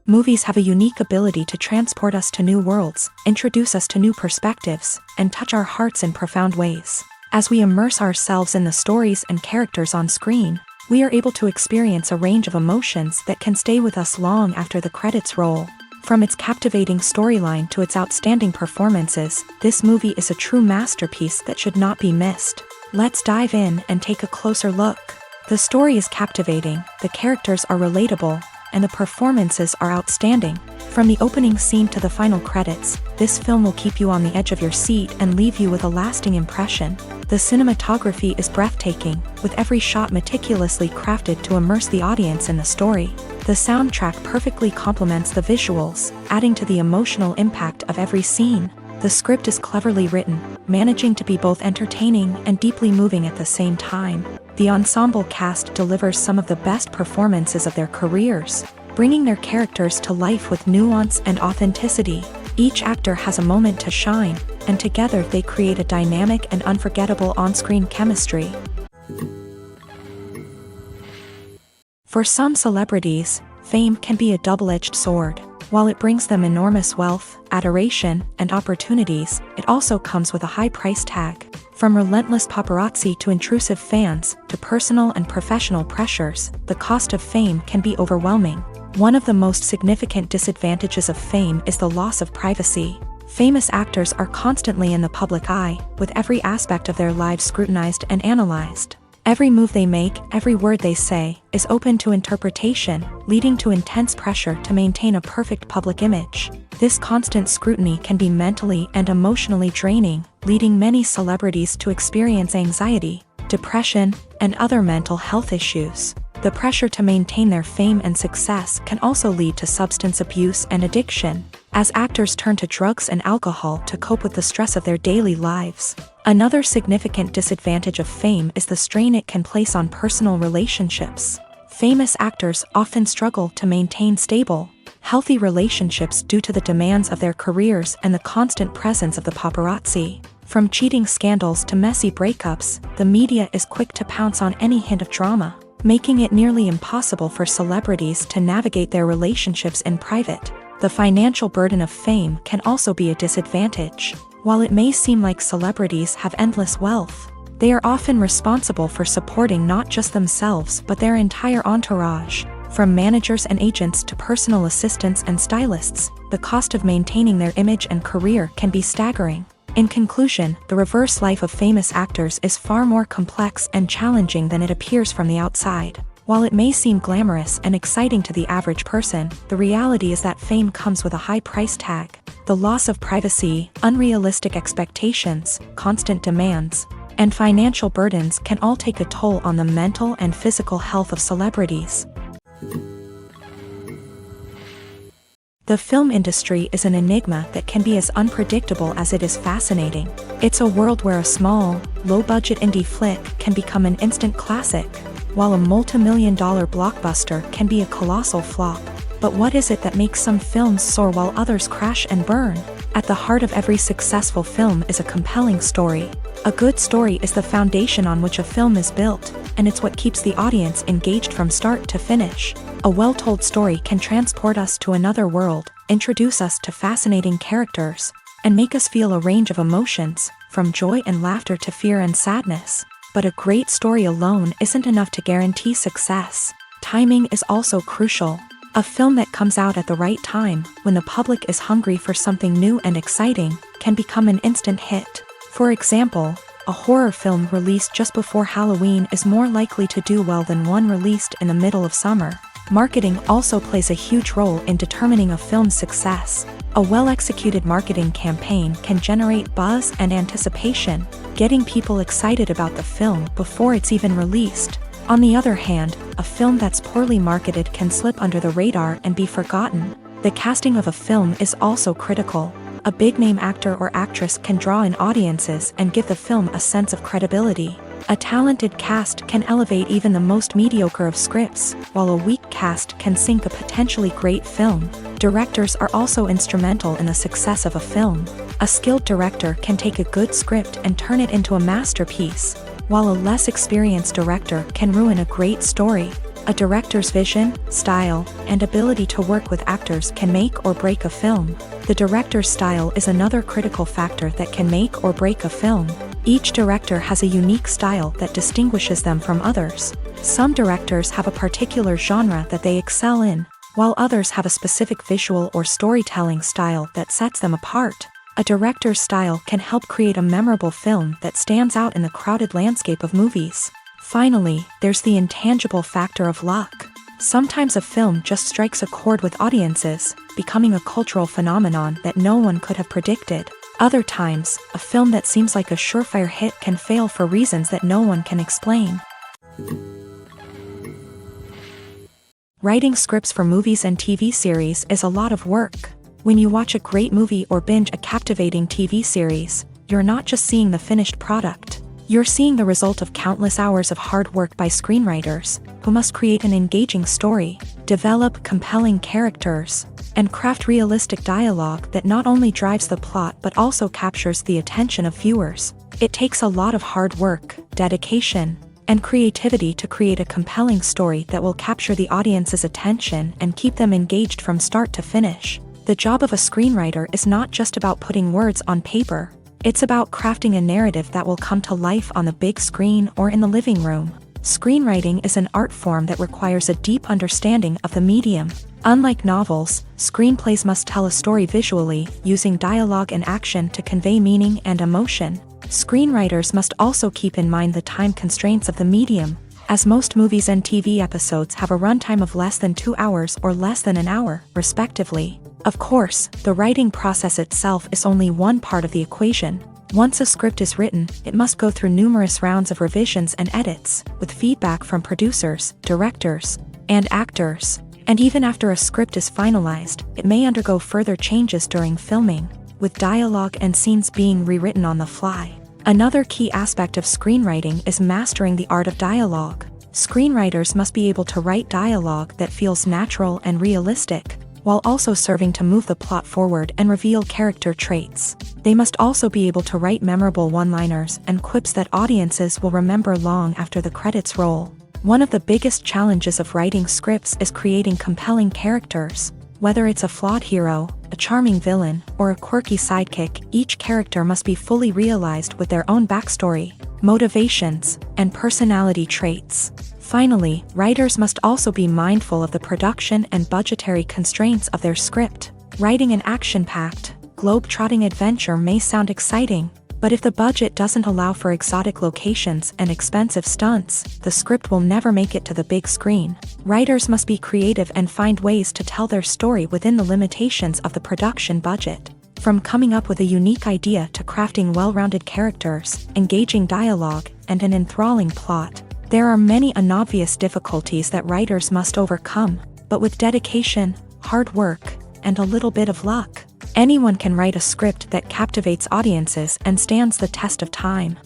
Movies have a unique ability to transport us to new worlds, introduce us to new perspectives, and touch our hearts in profound ways. As we immerse ourselves in the stories and characters on screen, we are able to experience a range of emotions that can stay with us long after the credits roll. From its captivating storyline to its outstanding performances, this movie is a true masterpiece that should not be missed. Let's dive in and take a closer look. The story is captivating, the characters are relatable, and the performances are outstanding. From the opening scene to the final credits, this film will keep you on the edge of your seat and leave you with a lasting impression. The cinematography is breathtaking, with every shot meticulously crafted to immerse the audience in the story. The soundtrack perfectly complements the visuals, adding to the emotional impact of every scene. The script is cleverly written, managing to be both entertaining and deeply moving at the same time. The ensemble cast delivers some of the best performances of their careers, bringing their characters to life with nuance and authenticity. Each actor has a moment to shine, and together they create a dynamic and unforgettable on-screen chemistry. For some celebrities, fame can be a double-edged sword. While it brings them enormous wealth, adoration, and opportunities, it also comes with a high price tag. From relentless paparazzi to intrusive fans, to personal and professional pressures, the cost of fame can be overwhelming. One of the most significant disadvantages of fame is the loss of privacy. Famous actors are constantly in the public eye, with every aspect of their lives scrutinized and analyzed. Every move they make, every word they say, is open to interpretation, leading to intense pressure to maintain a perfect public image. This constant scrutiny can be mentally and emotionally draining, leading many celebrities to experience anxiety, depression, and other mental health issues. The pressure to maintain their fame and success can also lead to substance abuse and addiction, as actors turn to drugs and alcohol to cope with the stress of their daily lives. Another significant disadvantage of fame is the strain it can place on personal relationships. Famous actors often struggle to maintain stable, healthy relationships due to the demands of their careers and the constant presence of the paparazzi. From cheating scandals to messy breakups, the media is quick to pounce on any hint of drama, making it nearly impossible for celebrities to navigate their relationships in private. The financial burden of fame can also be a disadvantage. While it may seem like celebrities have endless wealth, they are often responsible for supporting not just themselves but their entire entourage. From managers and agents to personal assistants and stylists, the cost of maintaining their image and career can be staggering. In conclusion, the reverse life of famous actors is far more complex and challenging than it appears from the outside. While it may seem glamorous and exciting to the average person, the reality is that fame comes with a high price tag. The loss of privacy, unrealistic expectations, constant demands, and financial burdens can all take a toll on the mental and physical health of celebrities. The film industry is an enigma that can be as unpredictable as it is fascinating. It's a world where a small, low-budget indie flick can become an instant classic, while a multi-million-dollar blockbuster can be a colossal flop. But what is it that makes some films soar while others crash and burn? At the heart of every successful film is a compelling story. A good story is the foundation on which a film is built, and it's what keeps the audience engaged from start to finish. A well-told story can transport us to another world, introduce us to fascinating characters, and make us feel a range of emotions, from joy and laughter to fear and sadness. But a great story alone isn't enough to guarantee success. Timing is also crucial. A film that comes out at the right time, when the public is hungry for something new and exciting, can become an instant hit. For example, a horror film released just before Halloween is more likely to do well than one released in the middle of summer. Marketing also plays a huge role in determining a film's success. A well-executed marketing campaign can generate buzz and anticipation, getting people excited about the film before it's even released. On the other hand, a film that's poorly marketed can slip under the radar and be forgotten. The casting of a film is also critical. A big-name actor or actress can draw in audiences and give the film a sense of credibility. A talented cast can elevate even the most mediocre of scripts, while a weak cast can sink a potentially great film. Directors are also instrumental in the success of a film. A skilled director can take a good script and turn it into a masterpiece, while a less experienced director can ruin a great story. A director's vision, style, and ability to work with actors can make or break a film. The director's style is another critical factor that can make or break a film. Each director has a unique style that distinguishes them from others. Some directors have a particular genre that they excel in, while others have a specific visual or storytelling style that sets them apart. A director's style can help create a memorable film that stands out in the crowded landscape of movies. Finally, there's the intangible factor of luck. Sometimes a film just strikes a chord with audiences, becoming a cultural phenomenon that no one could have predicted. Other times, a film that seems like a surefire hit can fail for reasons that no one can explain. Writing scripts for movies and TV series is a lot of work. When you watch a great movie or binge a captivating TV series, you're not just seeing the finished product. You're seeing the result of countless hours of hard work by screenwriters, who must create an engaging story, develop compelling characters, and craft realistic dialogue that not only drives the plot but also captures the attention of viewers. It takes a lot of hard work, dedication, and creativity to create a compelling story that will capture the audience's attention and keep them engaged from start to finish. The job of a screenwriter is not just about putting words on paper. It's about crafting a narrative that will come to life on the big screen or in the living room. Screenwriting is an art form that requires a deep understanding of the medium. Unlike novels, screenplays must tell a story visually, using dialogue and action to convey meaning and emotion. Screenwriters must also keep in mind the time constraints of the medium, as most movies and TV episodes have a runtime of less than 2 hours or less than an hour, respectively. Of course, the writing process itself is only one part of the equation. Once a script is written, it must go through numerous rounds of revisions and edits, with feedback from producers, directors, and actors. And even after a script is finalized, it may undergo further changes during filming, with dialogue and scenes being rewritten on the fly. Another key aspect of screenwriting is mastering the art of dialogue. Screenwriters must be able to write dialogue that feels natural and realistic, while also serving to move the plot forward and reveal character traits. They must also be able to write memorable one-liners and quips that audiences will remember long after the credits roll. One of the biggest challenges of writing scripts is creating compelling characters. Whether it's a flawed hero, a charming villain, or a quirky sidekick, each character must be fully realized with their own backstory, motivations, and personality traits. Finally, writers must also be mindful of the production and budgetary constraints of their script. Writing an action-packed, globe-trotting adventure may sound exciting, but if the budget doesn't allow for exotic locations and expensive stunts, the script will never make it to the big screen. Writers must be creative and find ways to tell their story within the limitations of the production budget. From coming up with a unique idea to crafting well-rounded characters, engaging dialogue, and an enthralling plot, there are many unobvious difficulties that writers must overcome, but with dedication, hard work, and a little bit of luck, anyone can write a script that captivates audiences and stands the test of time.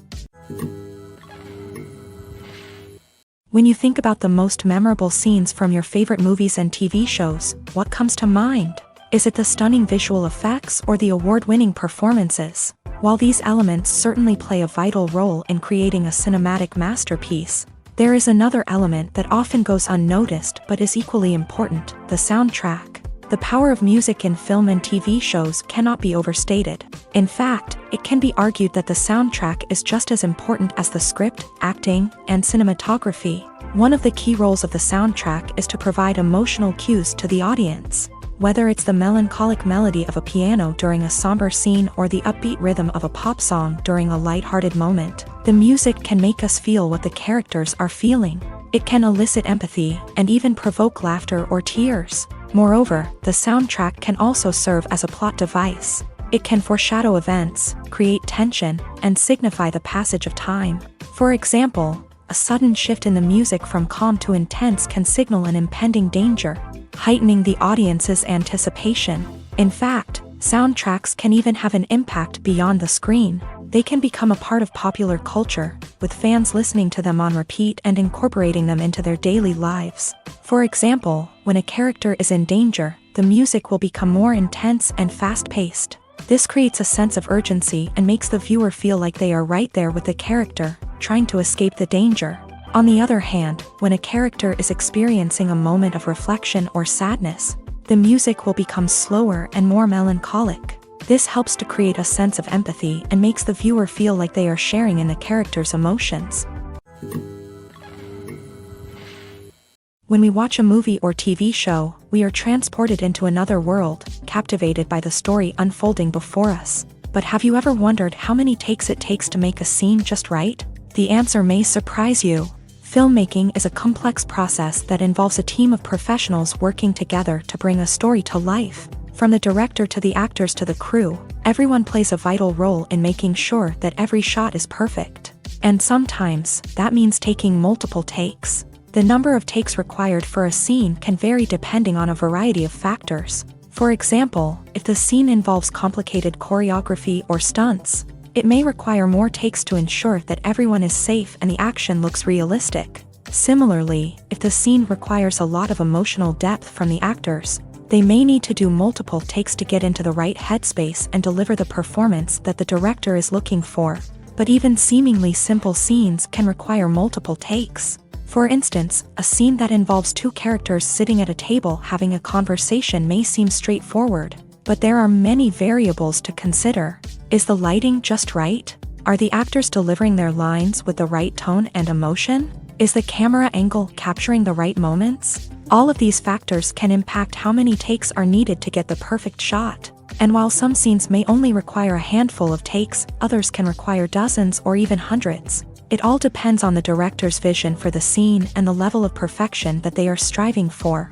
When you think about the most memorable scenes from your favorite movies and TV shows, what comes to mind? Is it the stunning visual effects or the award-winning performances? While these elements certainly play a vital role in creating a cinematic masterpiece, there is another element that often goes unnoticed but is equally important: the soundtrack. The power of music in film and TV shows cannot be overstated. In fact, it can be argued that the soundtrack is just as important as the script, acting, and cinematography. One of the key roles of the soundtrack is to provide emotional cues to the audience. Whether it's the melancholic melody of a piano during a somber scene or the upbeat rhythm of a pop song during a lighthearted moment, the music can make us feel what the characters are feeling. It can elicit empathy and even provoke laughter or tears. Moreover, the soundtrack can also serve as a plot device. It can foreshadow events, create tension, and signify the passage of time. For example, a sudden shift in the music from calm to intense can signal an impending danger, heightening the audience's anticipation. In fact, soundtracks can even have an impact beyond the screen. They can become a part of popular culture, with fans listening to them on repeat and incorporating them into their daily lives. For example, when a character is in danger, the music will become more intense and fast-paced. This creates a sense of urgency and makes the viewer feel like they are right there with the character, trying to escape the danger. On the other hand, when a character is experiencing a moment of reflection or sadness, the music will become slower and more melancholic. This helps to create a sense of empathy and makes the viewer feel like they are sharing in the character's emotions. When we watch a movie or TV show, we are transported into another world, captivated by the story unfolding before us. But have you ever wondered how many takes it takes to make a scene just right? The answer may surprise you. Filmmaking is a complex process that involves a team of professionals working together to bring a story to life. From the director to the actors to the crew, everyone plays a vital role in making sure that every shot is perfect. And sometimes, that means taking multiple takes. The number of takes required for a scene can vary depending on a variety of factors. For example, if the scene involves complicated choreography or stunts, it may require more takes to ensure that everyone is safe and the action looks realistic. Similarly, if the scene requires a lot of emotional depth from the actors, they may need to do multiple takes to get into the right headspace and deliver the performance that the director is looking for. But even seemingly simple scenes can require multiple takes. For instance, a scene that involves two characters sitting at a table having a conversation may seem straightforward, but there are many variables to consider. Is the lighting just right? Are the actors delivering their lines with the right tone and emotion? Is the camera angle capturing the right moments? All of these factors can impact how many takes are needed to get the perfect shot. And while some scenes may only require a handful of takes, others can require dozens or even hundreds. It all depends on the director's vision for the scene and the level of perfection that they are striving for.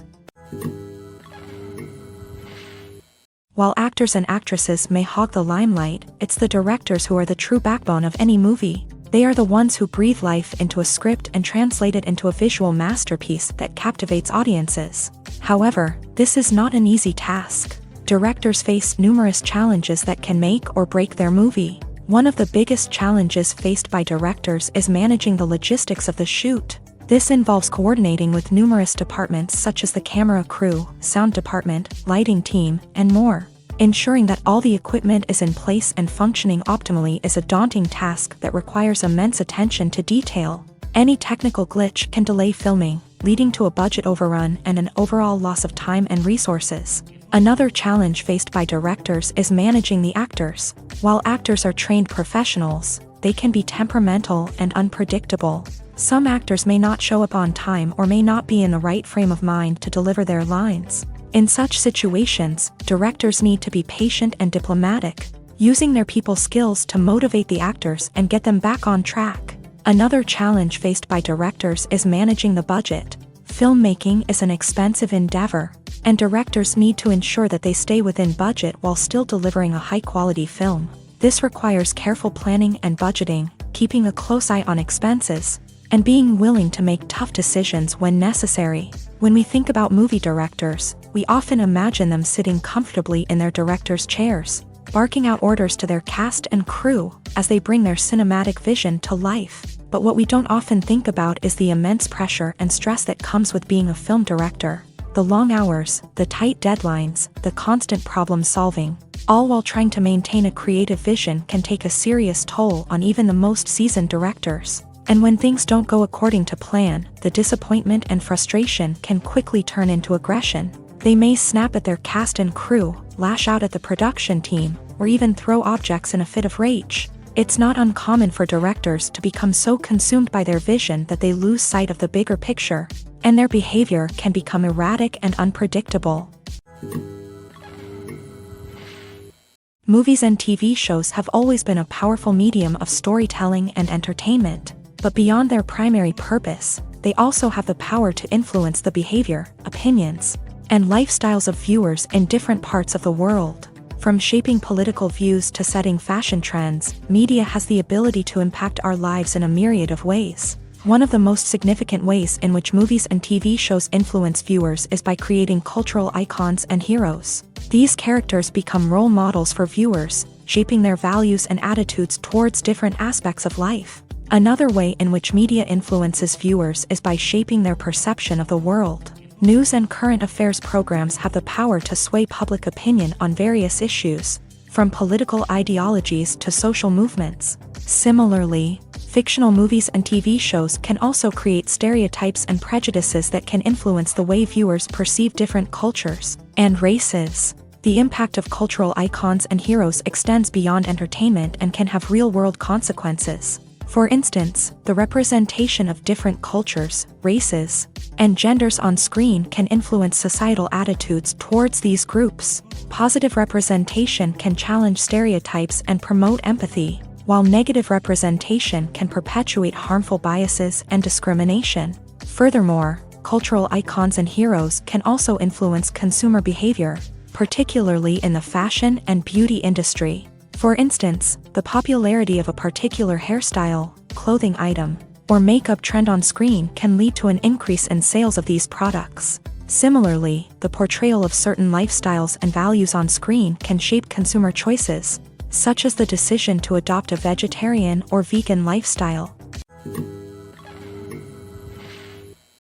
While actors and actresses may hog the limelight, it's the directors who are the true backbone of any movie. They are the ones who breathe life into a script and translate it into a visual masterpiece that captivates audiences. However, this is not an easy task. Directors face numerous challenges that can make or break their movie. One of the biggest challenges faced by directors is managing the logistics of the shoot. This involves coordinating with numerous departments such as the camera crew, sound department, lighting team, and more. Ensuring that all the equipment is in place and functioning optimally is a daunting task that requires immense attention to detail. Any technical glitch can delay filming, leading to a budget overrun and an overall loss of time and resources. Another challenge faced by directors is managing the actors. While actors are trained professionals, they can be temperamental and unpredictable. Some actors may not show up on time or may not be in the right frame of mind to deliver their lines. In such situations, directors need to be patient and diplomatic, using their people skills to motivate the actors and get them back on track. Another challenge faced by directors is managing the budget. Filmmaking is an expensive endeavor, and directors need to ensure that they stay within budget while still delivering a high-quality film. This requires careful planning and budgeting, keeping a close eye on expenses, and being willing to make tough decisions when necessary. When we think about movie directors, we often imagine them sitting comfortably in their director's chairs, barking out orders to their cast and crew as they bring their cinematic vision to life. But what we don't often think about is the immense pressure and stress that comes with being a film director. The long hours, the tight deadlines, the constant problem solving, all while trying to maintain a creative vision can take a serious toll on even the most seasoned directors. And when things don't go according to plan, the disappointment and frustration can quickly turn into aggression. They may snap at their cast and crew, lash out at the production team, or even throw objects in a fit of rage. It's not uncommon for directors to become so consumed by their vision that they lose sight of the bigger picture, and their behavior can become erratic and unpredictable. Movies and TV shows have always been a powerful medium of storytelling and entertainment. But beyond their primary purpose, they also have the power to influence the behavior, opinions, and lifestyles of viewers in different parts of the world. From shaping political views to setting fashion trends, media has the ability to impact our lives in a myriad of ways. One of the most significant ways in which movies and TV shows influence viewers is by creating cultural icons and heroes. These characters become role models for viewers, shaping their values and attitudes towards different aspects of life. Another way in which media influences viewers is by shaping their perception of the world. News and current affairs programs have the power to sway public opinion on various issues. from political ideologies to social movements. Similarly, fictional movies and TV shows can also create stereotypes and prejudices that can influence the way viewers perceive different cultures and races. The impact of cultural icons and heroes extends beyond entertainment and can have real-world consequences. For instance, the representation of different cultures, races, and genders on screen can influence societal attitudes towards these groups. Positive representation can challenge stereotypes and promote empathy, while negative representation can perpetuate harmful biases and discrimination. Furthermore, cultural icons and heroes can also influence consumer behavior, particularly in the fashion and beauty industry. For instance, the popularity of a particular hairstyle, clothing item, or makeup trend on screen can lead to an increase in sales of these products. Similarly, the portrayal of certain lifestyles and values on screen can shape consumer choices, such as the decision to adopt a vegetarian or vegan lifestyle.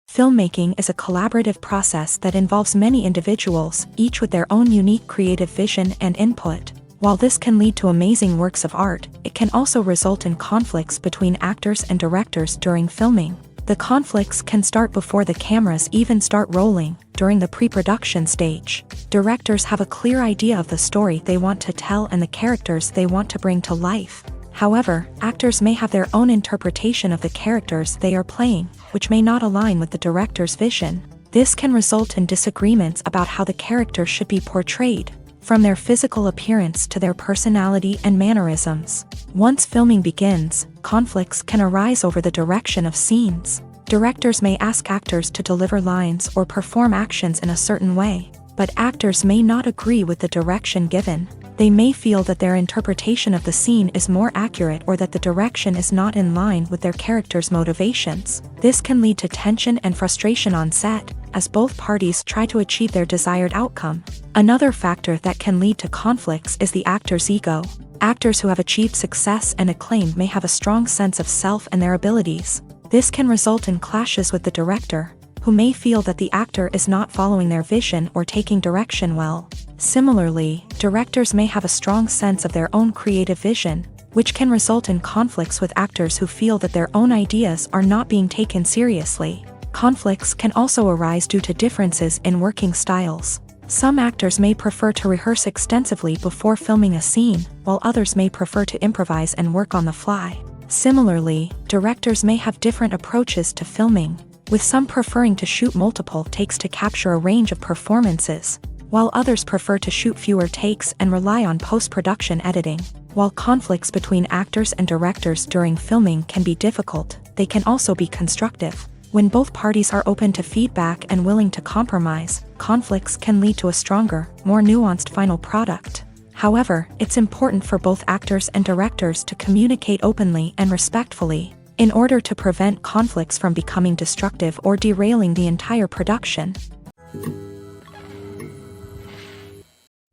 Filmmaking is a collaborative process that involves many individuals, each with their own unique creative vision and input. While this can lead to amazing works of art, it can also result in conflicts between actors and directors during filming. The conflicts can start before the cameras even start rolling, during the pre-production stage. Directors have a clear idea of the story they want to tell and the characters they want to bring to life. However, actors may have their own interpretation of the characters they are playing, which may not align with the director's vision. This can result in disagreements about how the character should be portrayed, from their physical appearance to their personality and mannerisms. Once filming begins, conflicts can arise over the direction of scenes. Directors may ask actors to deliver lines or perform actions in a certain way, but actors may not agree with the direction given. They may feel that their interpretation of the scene is more accurate or that the direction is not in line with their character's motivations. This can lead to tension and frustration on set, as both parties try to achieve their desired outcome. Another factor that can lead to conflicts is the actor's ego. Actors who have achieved success and acclaim may have a strong sense of self and their abilities. This can result in clashes with the director, who may feel that the actor is not following their vision or taking direction well. Similarly, directors may have a strong sense of their own creative vision, which can result in conflicts with actors who feel that their own ideas are not being taken seriously. Conflicts can also arise due to differences in working styles. Some actors may prefer to rehearse extensively before filming a scene, while others may prefer to improvise and work on the fly. Similarly, directors may have different approaches to filming, with some preferring to shoot multiple takes to capture a range of performances, while others prefer to shoot fewer takes and rely on post-production editing. While conflicts between actors and directors during filming can be difficult, they can also be constructive. When both parties are open to feedback and willing to compromise, conflicts can lead to a stronger, more nuanced final product. However, it's important for both actors and directors to communicate openly and respectfully, in order to prevent conflicts from becoming destructive or derailing the entire production.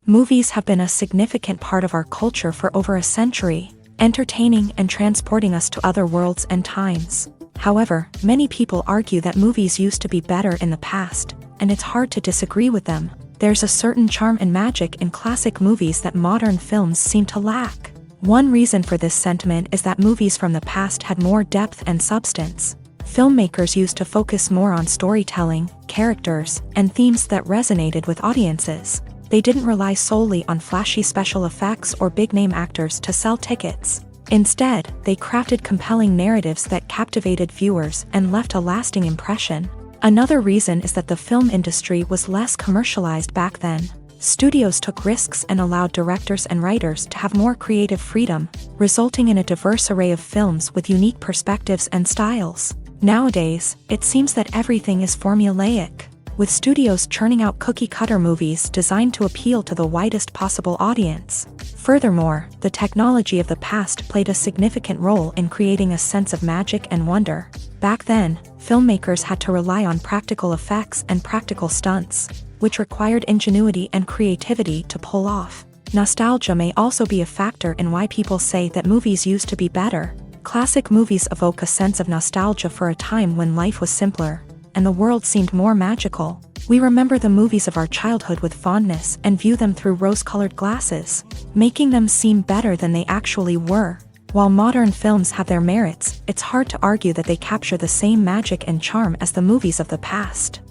Movies have been a significant part of our culture for over a century, entertaining and transporting us to other worlds and times. However, many people argue that movies used to be better in the past, and it's hard to disagree with them. There's a certain charm and magic in classic movies that modern films seem to lack. One reason for this sentiment is that movies from the past had more depth and substance. Filmmakers used to focus more on storytelling, characters, and themes that resonated with audiences. They didn't rely solely on flashy special effects or big-name actors to sell tickets. Instead, they crafted compelling narratives that captivated viewers and left a lasting impression. Another reason is that the film industry was less commercialized back then. Studios took risks and allowed directors and writers to have more creative freedom, resulting in a diverse array of films with unique perspectives and styles. Nowadays, it seems that everything is formulaic, with studios churning out cookie-cutter movies designed to appeal to the widest possible audience. Furthermore, the technology of the past played a significant role in creating a sense of magic and wonder. Back then, filmmakers had to rely on practical effects and practical stunts, which required ingenuity and creativity to pull off. Nostalgia may also be a factor in why people say that movies used to be better. Classic movies evoke a sense of nostalgia for a time when life was simpler, and the world seemed more magical. We remember the movies of our childhood with fondness and view them through rose-colored glasses, making them seem better than they actually were. While modern films have their merits, it's hard to argue that they capture the same magic and charm as the movies of the past.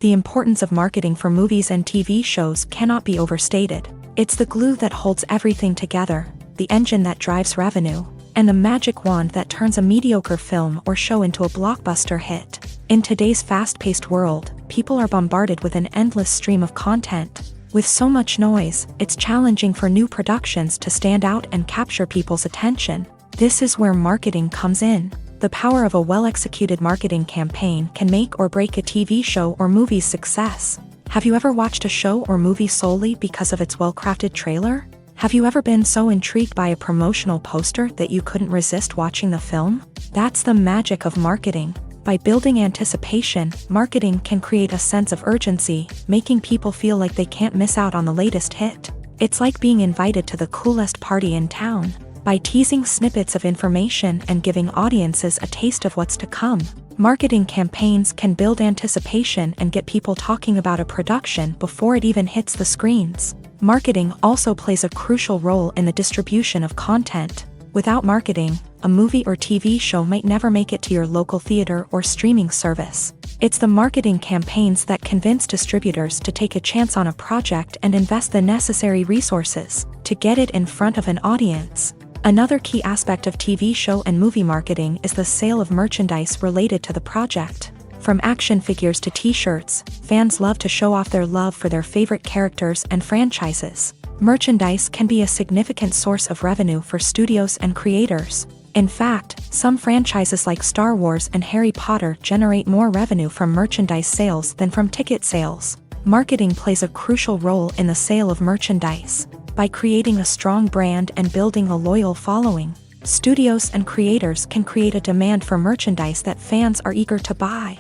The importance of marketing for movies and TV shows cannot be overstated. It's the glue that holds everything together, the engine that drives revenue, and the magic wand that turns a mediocre film or show into a blockbuster hit. In today's fast-paced world, people are bombarded with an endless stream of content. With so much noise, it's challenging for new productions to stand out and capture people's attention. This is where marketing comes in. The power of a well-executed marketing campaign can make or break a TV show or movie's success. Have you ever watched a show or movie solely because of its well-crafted trailer? Have you ever been so intrigued by a promotional poster that you couldn't resist watching the film? That's the magic of marketing. By building anticipation, marketing can create a sense of urgency, making people feel like they can't miss out on the latest hit. It's like being invited to the coolest party in town. By teasing snippets of information and giving audiences a taste of what's to come, marketing campaigns can build anticipation and get people talking about a production before it even hits the screens. Marketing also plays a crucial role in the distribution of content. Without marketing, a movie or TV show might never make it to your local theater or streaming service. It's the marketing campaigns that convince distributors to take a chance on a project and invest the necessary resources to get it in front of an audience. Another key aspect of TV show and movie marketing is the sale of merchandise related to the project. From action figures to t-shirts, fans love to show off their love for their favorite characters and franchises. Merchandise can be a significant source of revenue for studios and creators. In fact, some franchises like Star Wars and Harry Potter generate more revenue from merchandise sales than from ticket sales. Marketing plays a crucial role in the sale of merchandise. By creating a strong brand and building a loyal following, studios and creators can create a demand for merchandise that fans are eager to buy.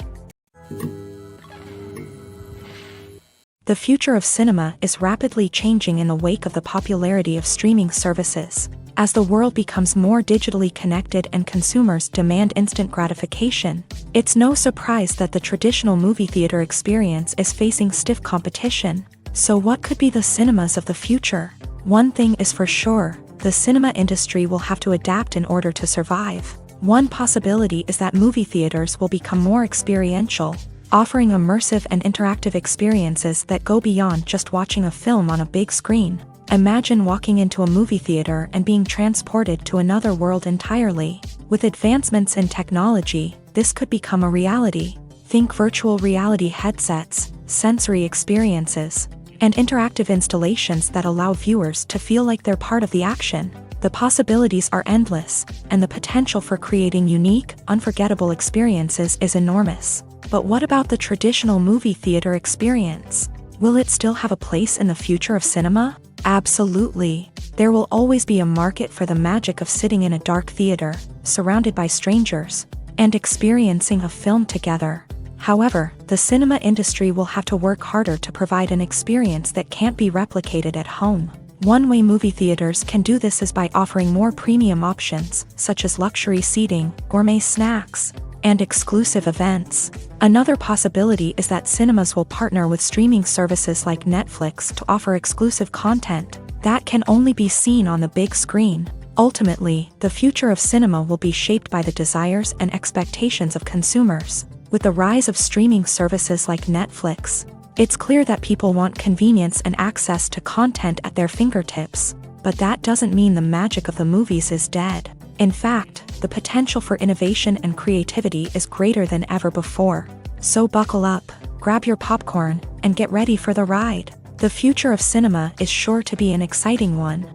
The future of cinema is rapidly changing in the wake of the popularity of streaming services. As the world becomes more digitally connected and consumers demand instant gratification, it's no surprise that the traditional movie theater experience is facing stiff competition. So what could be the cinemas of the future? One thing is for sure, the cinema industry will have to adapt in order to survive. One possibility is that movie theaters will become more experiential, offering immersive and interactive experiences that go beyond just watching a film on a big screen. Imagine walking into a movie theater and being transported to another world entirely. With advancements in technology, this could become a reality. Think virtual reality headsets, sensory experiences, and interactive installations that allow viewers to feel like they're part of the action. The possibilities are endless, and the potential for creating unique, unforgettable experiences is enormous. But what about the traditional movie theater experience? Will it still have a place in the future of cinema? Absolutely. There will always be a market for the magic of sitting in a dark theater, surrounded by strangers, and experiencing a film together. However, the cinema industry will have to work harder to provide an experience that can't be replicated at home. One way movie theaters can do this is by offering more premium options, such as luxury seating, gourmet snacks, and exclusive events. Another possibility is that cinemas will partner with streaming services like Netflix to offer exclusive content that can only be seen on the big screen. Ultimately, the future of cinema will be shaped by the desires and expectations of consumers. With the rise of streaming services like Netflix, it's clear that people want convenience and access to content at their fingertips. But that doesn't mean the magic of the movies is dead. In fact, the potential for innovation and creativity is greater than ever before. So buckle up, grab your popcorn, and get ready for the ride. The future of cinema is sure to be an exciting one.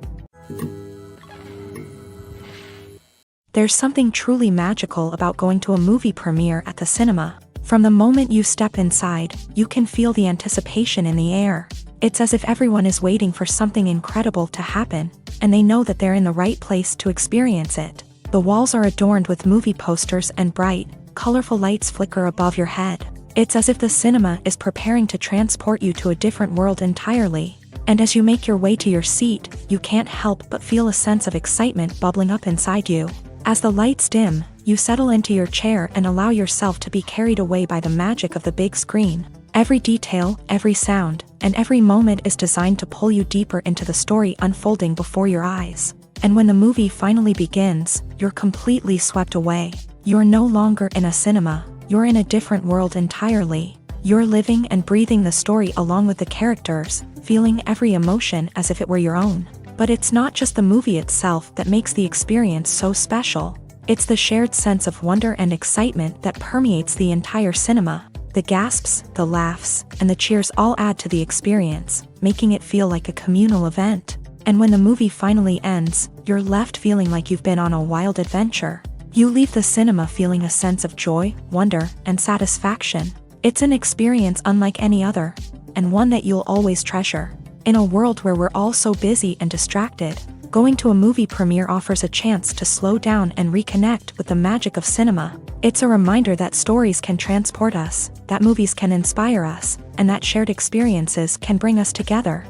There's something truly magical about going to a movie premiere at the cinema. From the moment you step inside, you can feel the anticipation in the air. It's as if everyone is waiting for something incredible to happen, and they know that they're in the right place to experience it. The walls are adorned with movie posters and bright, colorful lights flicker above your head. It's as if the cinema is preparing to transport you to a different world entirely. And as you make your way to your seat, you can't help but feel a sense of excitement bubbling up inside you. As the lights dim, You settle into your chair and allow yourself to be carried away by the magic of the big screen. Every detail, every sound, and every moment is designed to pull you deeper into the story unfolding before your eyes. And when the movie finally begins, you're completely swept away. You're no longer in a cinema, you're in a different world entirely. You're living and breathing the story along with the characters, feeling every emotion as if it were your own. But it's not just the movie itself that makes the experience so special. It's the shared sense of wonder and excitement that permeates the entire cinema. The gasps, the laughs, and the cheers all add to the experience, making it feel like a communal event. And when the movie finally ends, you're left feeling like you've been on a wild adventure. You leave the cinema feeling a sense of joy, wonder, and satisfaction. It's an experience unlike any other, and one that you'll always treasure. In a world where we're all so busy and distracted, going to a movie premiere offers a chance to slow down and reconnect with the magic of cinema. It's a reminder that stories can transport us, that movies can inspire us, and that shared experiences can bring us together.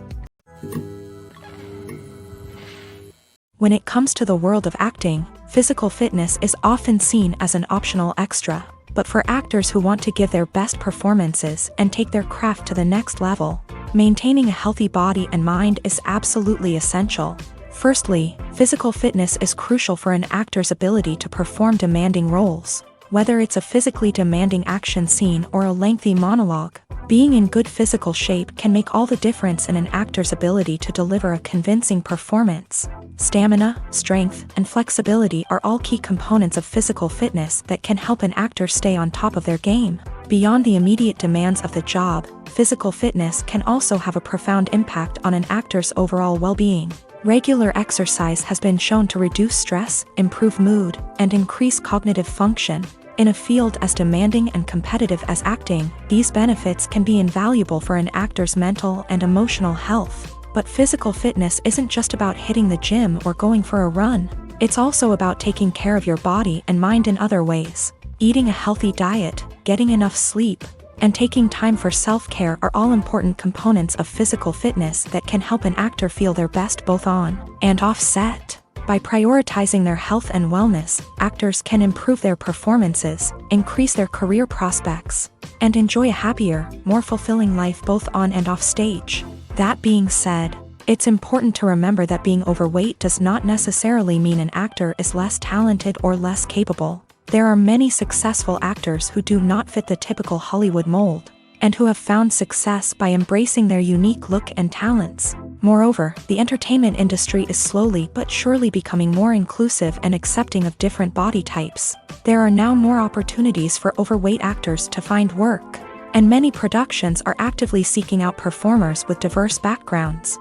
When it comes to the world of acting, physical fitness is often seen as an optional extra. But for actors who want to give their best performances and take their craft to the next level, maintaining a healthy body and mind is absolutely essential. Firstly, physical fitness is crucial for an actor's ability to perform demanding roles. Whether it's a physically demanding action scene or a lengthy monologue, being in good physical shape can make all the difference in an actor's ability to deliver a convincing performance. Stamina, strength, and flexibility are all key components of physical fitness that can help an actor stay on top of their game. Beyond the immediate demands of the job, physical fitness can also have a profound impact on an actor's overall well-being. Regular exercise has been shown to reduce stress, improve mood, and increase cognitive function. In a field as demanding and competitive as acting, these benefits can be invaluable for an actor's mental and emotional health. But physical fitness isn't just about hitting the gym or going for a run. It's also about taking care of your body and mind in other ways. Eating a healthy diet, getting enough sleep, and taking time for self-care are all important components of physical fitness that can help an actor feel their best both on and off set. By prioritizing their health and wellness, actors can improve their performances, increase their career prospects, and enjoy a happier, more fulfilling life both on and off stage. That being said, it's important to remember that being overweight does not necessarily mean an actor is less talented or less capable. There are many successful actors who do not fit the typical Hollywood mold, and who have found success by embracing their unique look and talents. Moreover, the entertainment industry is slowly but surely becoming more inclusive and accepting of different body types. There are now more opportunities for overweight actors to find work, and many productions are actively seeking out performers with diverse backgrounds.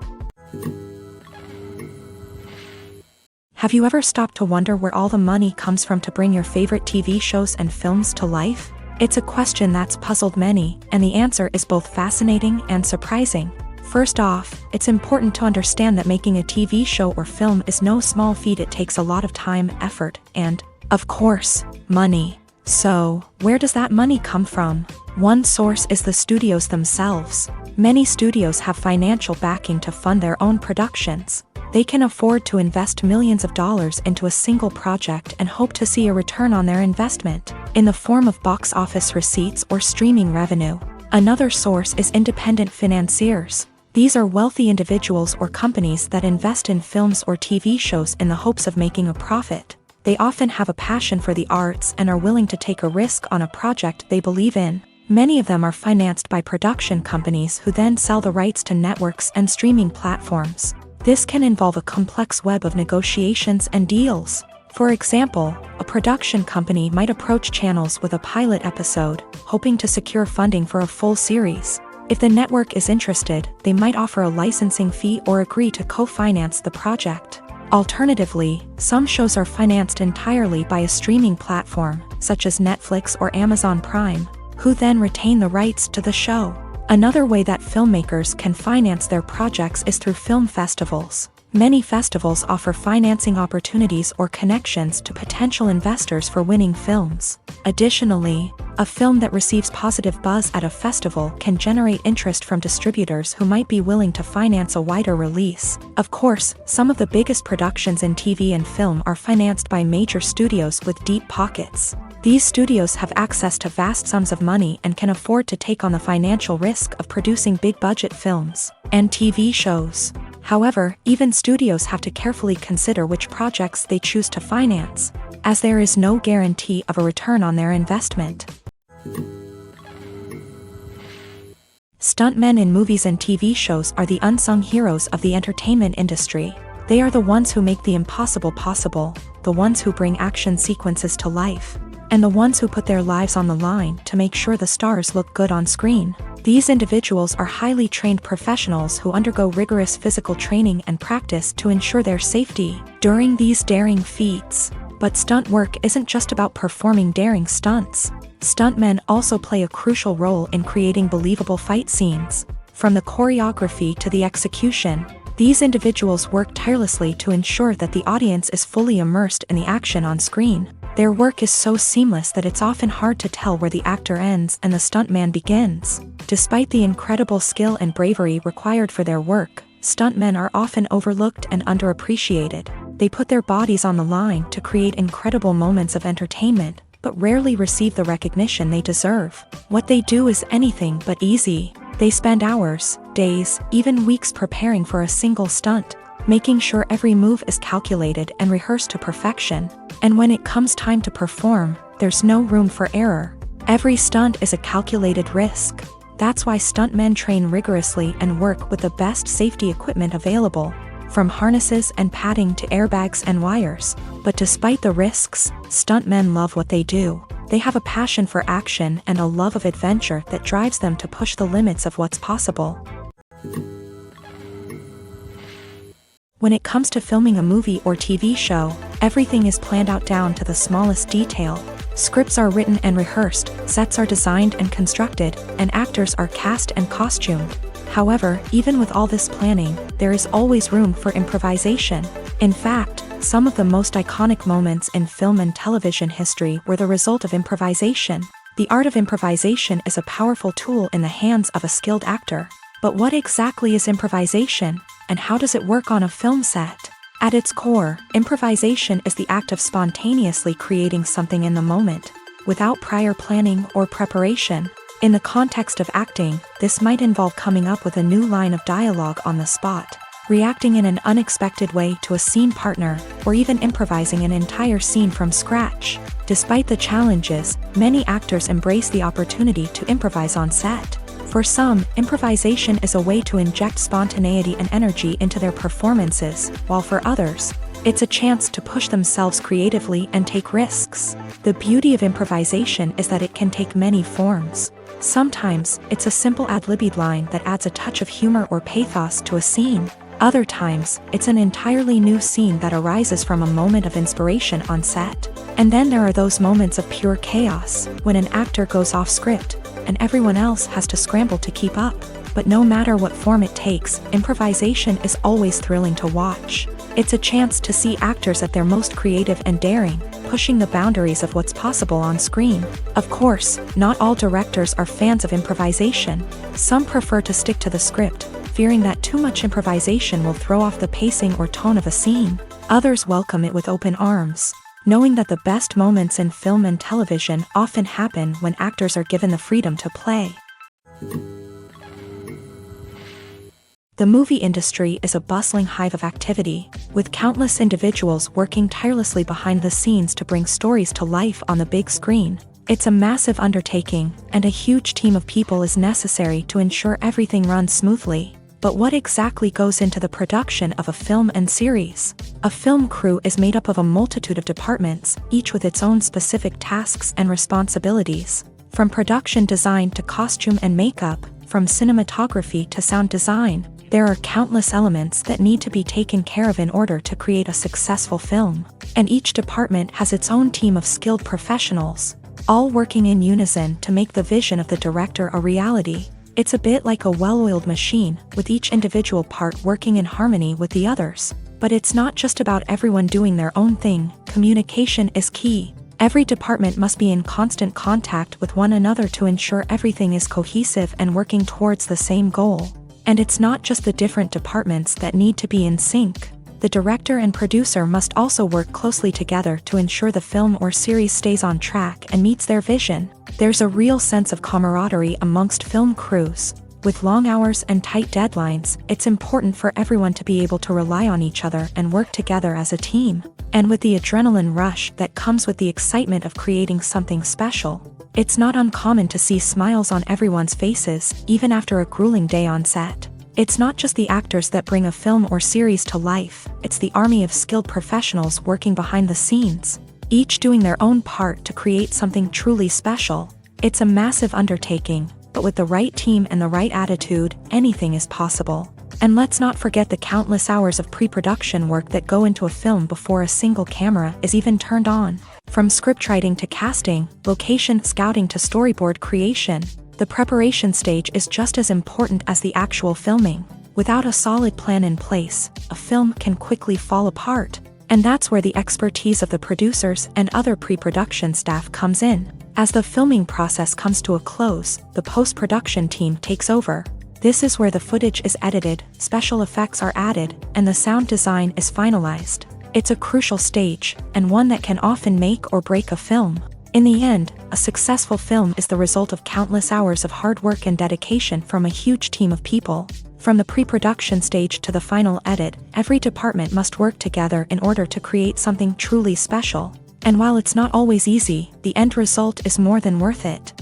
Have you ever stopped to wonder where all the money comes from to bring your favorite TV shows and films to life? It's a question that's puzzled many, and the answer is both fascinating and surprising. First off, it's important to understand that making a TV show or film is no small feat. It takes a lot of time, effort, and, of course, money. So, where does that money come from? One source is the studios themselves. Many studios have financial backing to fund their own productions. They can afford to invest millions of dollars into a single project and hope to see a return on their investment, in the form of box office receipts or streaming revenue. Another source is independent financiers. These are wealthy individuals or companies that invest in films or TV shows in the hopes of making a profit. They often have a passion for the arts and are willing to take a risk on a project they believe in. Many of them are financed by production companies who then sell the rights to networks and streaming platforms. This can involve a complex web of negotiations and deals. For example, a production company might approach channels with a pilot episode, hoping to secure funding for a full series. If the network is interested, they might offer a licensing fee or agree to co-finance the project. Alternatively, some shows are financed entirely by a streaming platform, such as Netflix or Amazon Prime, who then retain the rights to the show. Another way that filmmakers can finance their projects is through film festivals. Many festivals offer financing opportunities or connections to potential investors for winning films. Additionally, a film that receives positive buzz at a festival can generate interest from distributors who might be willing to finance a wider release. Of course, some of the biggest productions in TV and film are financed by major studios with deep pockets. These studios have access to vast sums of money and can afford to take on the financial risk of producing big-budget films and TV shows. However, even studios have to carefully consider which projects they choose to finance, as there is no guarantee of a return on their investment. Stuntmen in movies and TV shows are the unsung heroes of the entertainment industry. They are the ones who make the impossible possible, the ones who bring action sequences to life, and the ones who put their lives on the line to make sure the stars look good on screen. These individuals are highly trained professionals who undergo rigorous physical training and practice to ensure their safety during these daring feats. But stunt work isn't just about performing daring stunts. Stuntmen also play a crucial role in creating believable fight scenes. From the choreography to the execution, these individuals work tirelessly to ensure that the audience is fully immersed in the action on screen. Their work is so seamless that it's often hard to tell where the actor ends and the stuntman begins. Despite the incredible skill and bravery required for their work, stuntmen are often overlooked and underappreciated. They put their bodies on the line to create incredible moments of entertainment, but rarely receive the recognition they deserve. What they do is anything but easy. They spend hours, days, even weeks preparing for a single stunt, making sure every move is calculated and rehearsed to perfection. And when it comes time to perform, there's no room for error. Every stunt is a calculated risk. That's why stuntmen train rigorously and work with the best safety equipment available, from harnesses and padding to airbags and wires. But despite the risks, stuntmen love what they do. They have a passion for action and a love of adventure that drives them to push the limits of what's possible. When it comes to filming a movie or TV show, everything is planned out down to the smallest detail. Scripts are written and rehearsed, sets are designed and constructed, and actors are cast and costumed. However, even with all this planning, there is always room for improvisation. In fact, some of the most iconic moments in film and television history were the result of improvisation. The art of improvisation is a powerful tool in the hands of a skilled actor. But what exactly is improvisation, and how does it work on a film set? At its core, improvisation is the act of spontaneously creating something in the moment, without prior planning or preparation. In the context of acting, this might involve coming up with a new line of dialogue on the spot, reacting in an unexpected way to a scene partner, or even improvising an entire scene from scratch. Despite the challenges, many actors embrace the opportunity to improvise on set. For some, improvisation is a way to inject spontaneity and energy into their performances, while for others, it's a chance to push themselves creatively and take risks. The beauty of improvisation is that it can take many forms. Sometimes, it's a simple ad-libbed line that adds a touch of humor or pathos to a scene. Other times, it's an entirely new scene that arises from a moment of inspiration on set. And then there are those moments of pure chaos, when an actor goes off script, and everyone else has to scramble to keep up. But no matter what form it takes, improvisation is always thrilling to watch. It's a chance to see actors at their most creative and daring, pushing the boundaries of what's possible on screen. Of course, not all directors are fans of improvisation. Some prefer to stick to the script, fearing that too much improvisation will throw off the pacing or tone of a scene. Others welcome it with open arms, knowing that the best moments in film and television often happen when actors are given the freedom to play. The movie industry is a bustling hive of activity, with countless individuals working tirelessly behind the scenes to bring stories to life on the big screen. It's a massive undertaking, and a huge team of people is necessary to ensure everything runs smoothly. But what exactly goes into the production of a film and series? A film crew is made up of a multitude of departments, each with its own specific tasks and responsibilities. From production design to costume and makeup, from cinematography to sound design, there are countless elements that need to be taken care of in order to create a successful film. And each department has its own team of skilled professionals, all working in unison to make the vision of the director a reality. It's a bit like a well-oiled machine, with each individual part working in harmony with the others. But it's not just about everyone doing their own thing. Communication is key. Every department must be in constant contact with one another to ensure everything is cohesive and working towards the same goal. And it's not just the different departments that need to be in sync. The director and producer must also work closely together to ensure the film or series stays on track and meets their vision. There's a real sense of camaraderie amongst film crews. With long hours and tight deadlines, it's important for everyone to be able to rely on each other and work together as a team. And with the adrenaline rush that comes with the excitement of creating something special, it's not uncommon to see smiles on everyone's faces, even after a grueling day on set. It's not just the actors that bring a film or series to life, it's the army of skilled professionals working behind the scenes, each doing their own part to create something truly special. It's a massive undertaking, but with the right team and the right attitude, anything is possible. And let's not forget the countless hours of pre-production work that go into a film before a single camera is even turned on. From scriptwriting to casting, location scouting to storyboard creation, the preparation stage is just as important as the actual filming. Without a solid plan in place, a film can quickly fall apart. And that's where the expertise of the producers and other pre-production staff comes in. As the filming process comes to a close, the post-production team takes over. This is where the footage is edited, special effects are added, and the sound design is finalized. It's a crucial stage, and one that can often make or break a film. In the end, a successful film is the result of countless hours of hard work and dedication from a huge team of people. From the pre-production stage to the final edit, every department must work together in order to create something truly special. And while it's not always easy, the end result is more than worth it.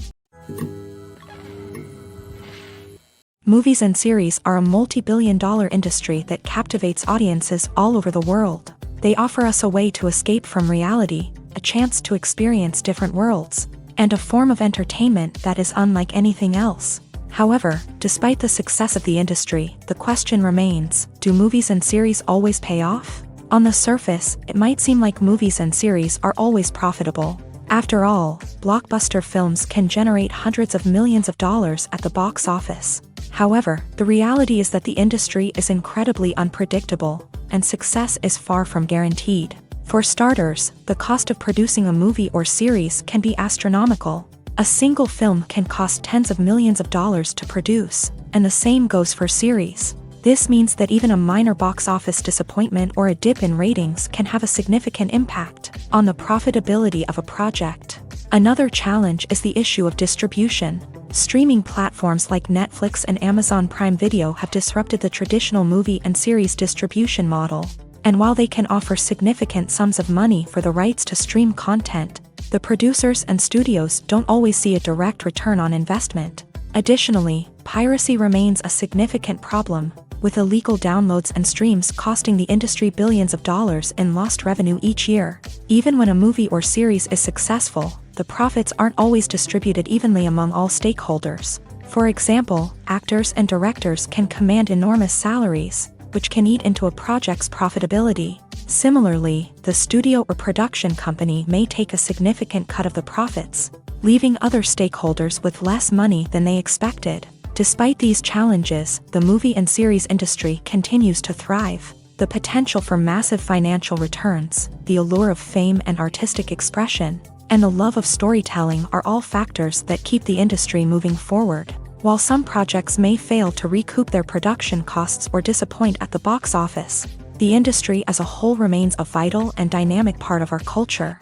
Movies and series are a multi-billion-dollar industry that captivates audiences all over the world. They offer us a way to escape from reality, a chance to experience different worlds, and a form of entertainment that is unlike anything else. However, despite the success of the industry, the question remains, do movies and series always pay off? On the surface, it might seem like movies and series are always profitable. After all, blockbuster films can generate hundreds of millions of dollars at the box office. However, the reality is that the industry is incredibly unpredictable, and success is far from guaranteed. For starters, the cost of producing a movie or series can be astronomical. A single film can cost tens of millions of dollars to produce, and the same goes for series. This means that even a minor box office disappointment or a dip in ratings can have a significant impact on the profitability of a project. Another challenge is the issue of distribution. Streaming platforms like Netflix and Amazon Prime Video have disrupted the traditional movie and series distribution model. And while they can offer significant sums of money for the rights to stream content, the producers and studios don't always see a direct return on investment. Additionally, piracy remains a significant problem, with illegal downloads and streams costing the industry billions of dollars in lost revenue each year. Even when a movie or series is successful, the profits aren't always distributed evenly among all stakeholders. For example, actors and directors can command enormous salaries, which can eat into a project's profitability. Similarly, the studio or production company may take a significant cut of the profits, leaving other stakeholders with less money than they expected. Despite these challenges, the movie and series industry continues to thrive. The potential for massive financial returns, the allure of fame and artistic expression, and the love of storytelling are all factors that keep the industry moving forward. While some projects may fail to recoup their production costs or disappoint at the box office, the industry as a whole remains a vital and dynamic part of our culture.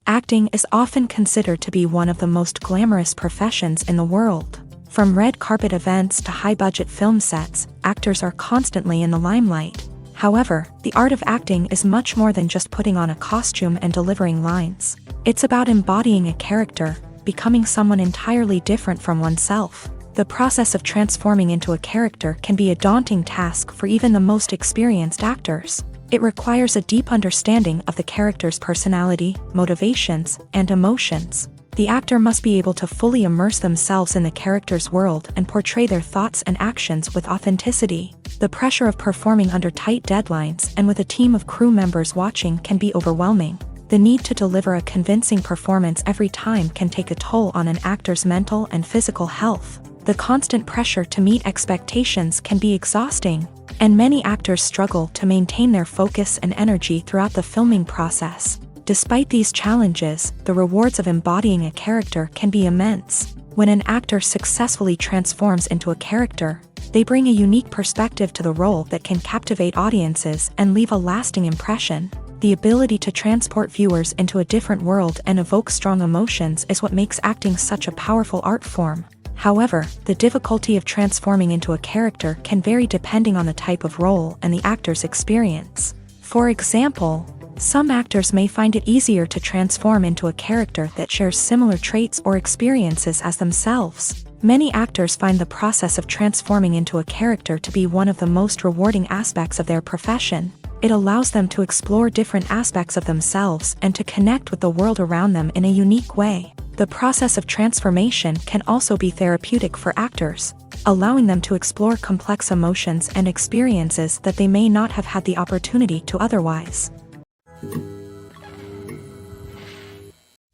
Acting is often considered to be one of the most glamorous professions in the world. From red carpet events to high-budget film sets, actors are constantly in the limelight. However, the art of acting is much more than just putting on a costume and delivering lines. It's about embodying a character, becoming someone entirely different from oneself. The process of transforming into a character can be a daunting task for even the most experienced actors. It requires a deep understanding of the character's personality, motivations, and emotions. The actor must be able to fully immerse themselves in the character's world and portray their thoughts and actions with authenticity. The pressure of performing under tight deadlines and with a team of crew members watching can be overwhelming. The need to deliver a convincing performance every time can take a toll on an actor's mental and physical health. The constant pressure to meet expectations can be exhausting, and many actors struggle to maintain their focus and energy throughout the filming process. Despite these challenges, the rewards of embodying a character can be immense. When an actor successfully transforms into a character, they bring a unique perspective to the role that can captivate audiences and leave a lasting impression. The ability to transport viewers into a different world and evoke strong emotions is what makes acting such a powerful art form. However, the difficulty of transforming into a character can vary depending on the type of role and the actor's experience. For example, some actors may find it easier to transform into a character that shares similar traits or experiences as themselves. Many actors find the process of transforming into a character to be one of the most rewarding aspects of their profession. It allows them to explore different aspects of themselves and to connect with the world around them in a unique way. The process of transformation can also be therapeutic for actors, allowing them to explore complex emotions and experiences that they may not have had the opportunity to otherwise.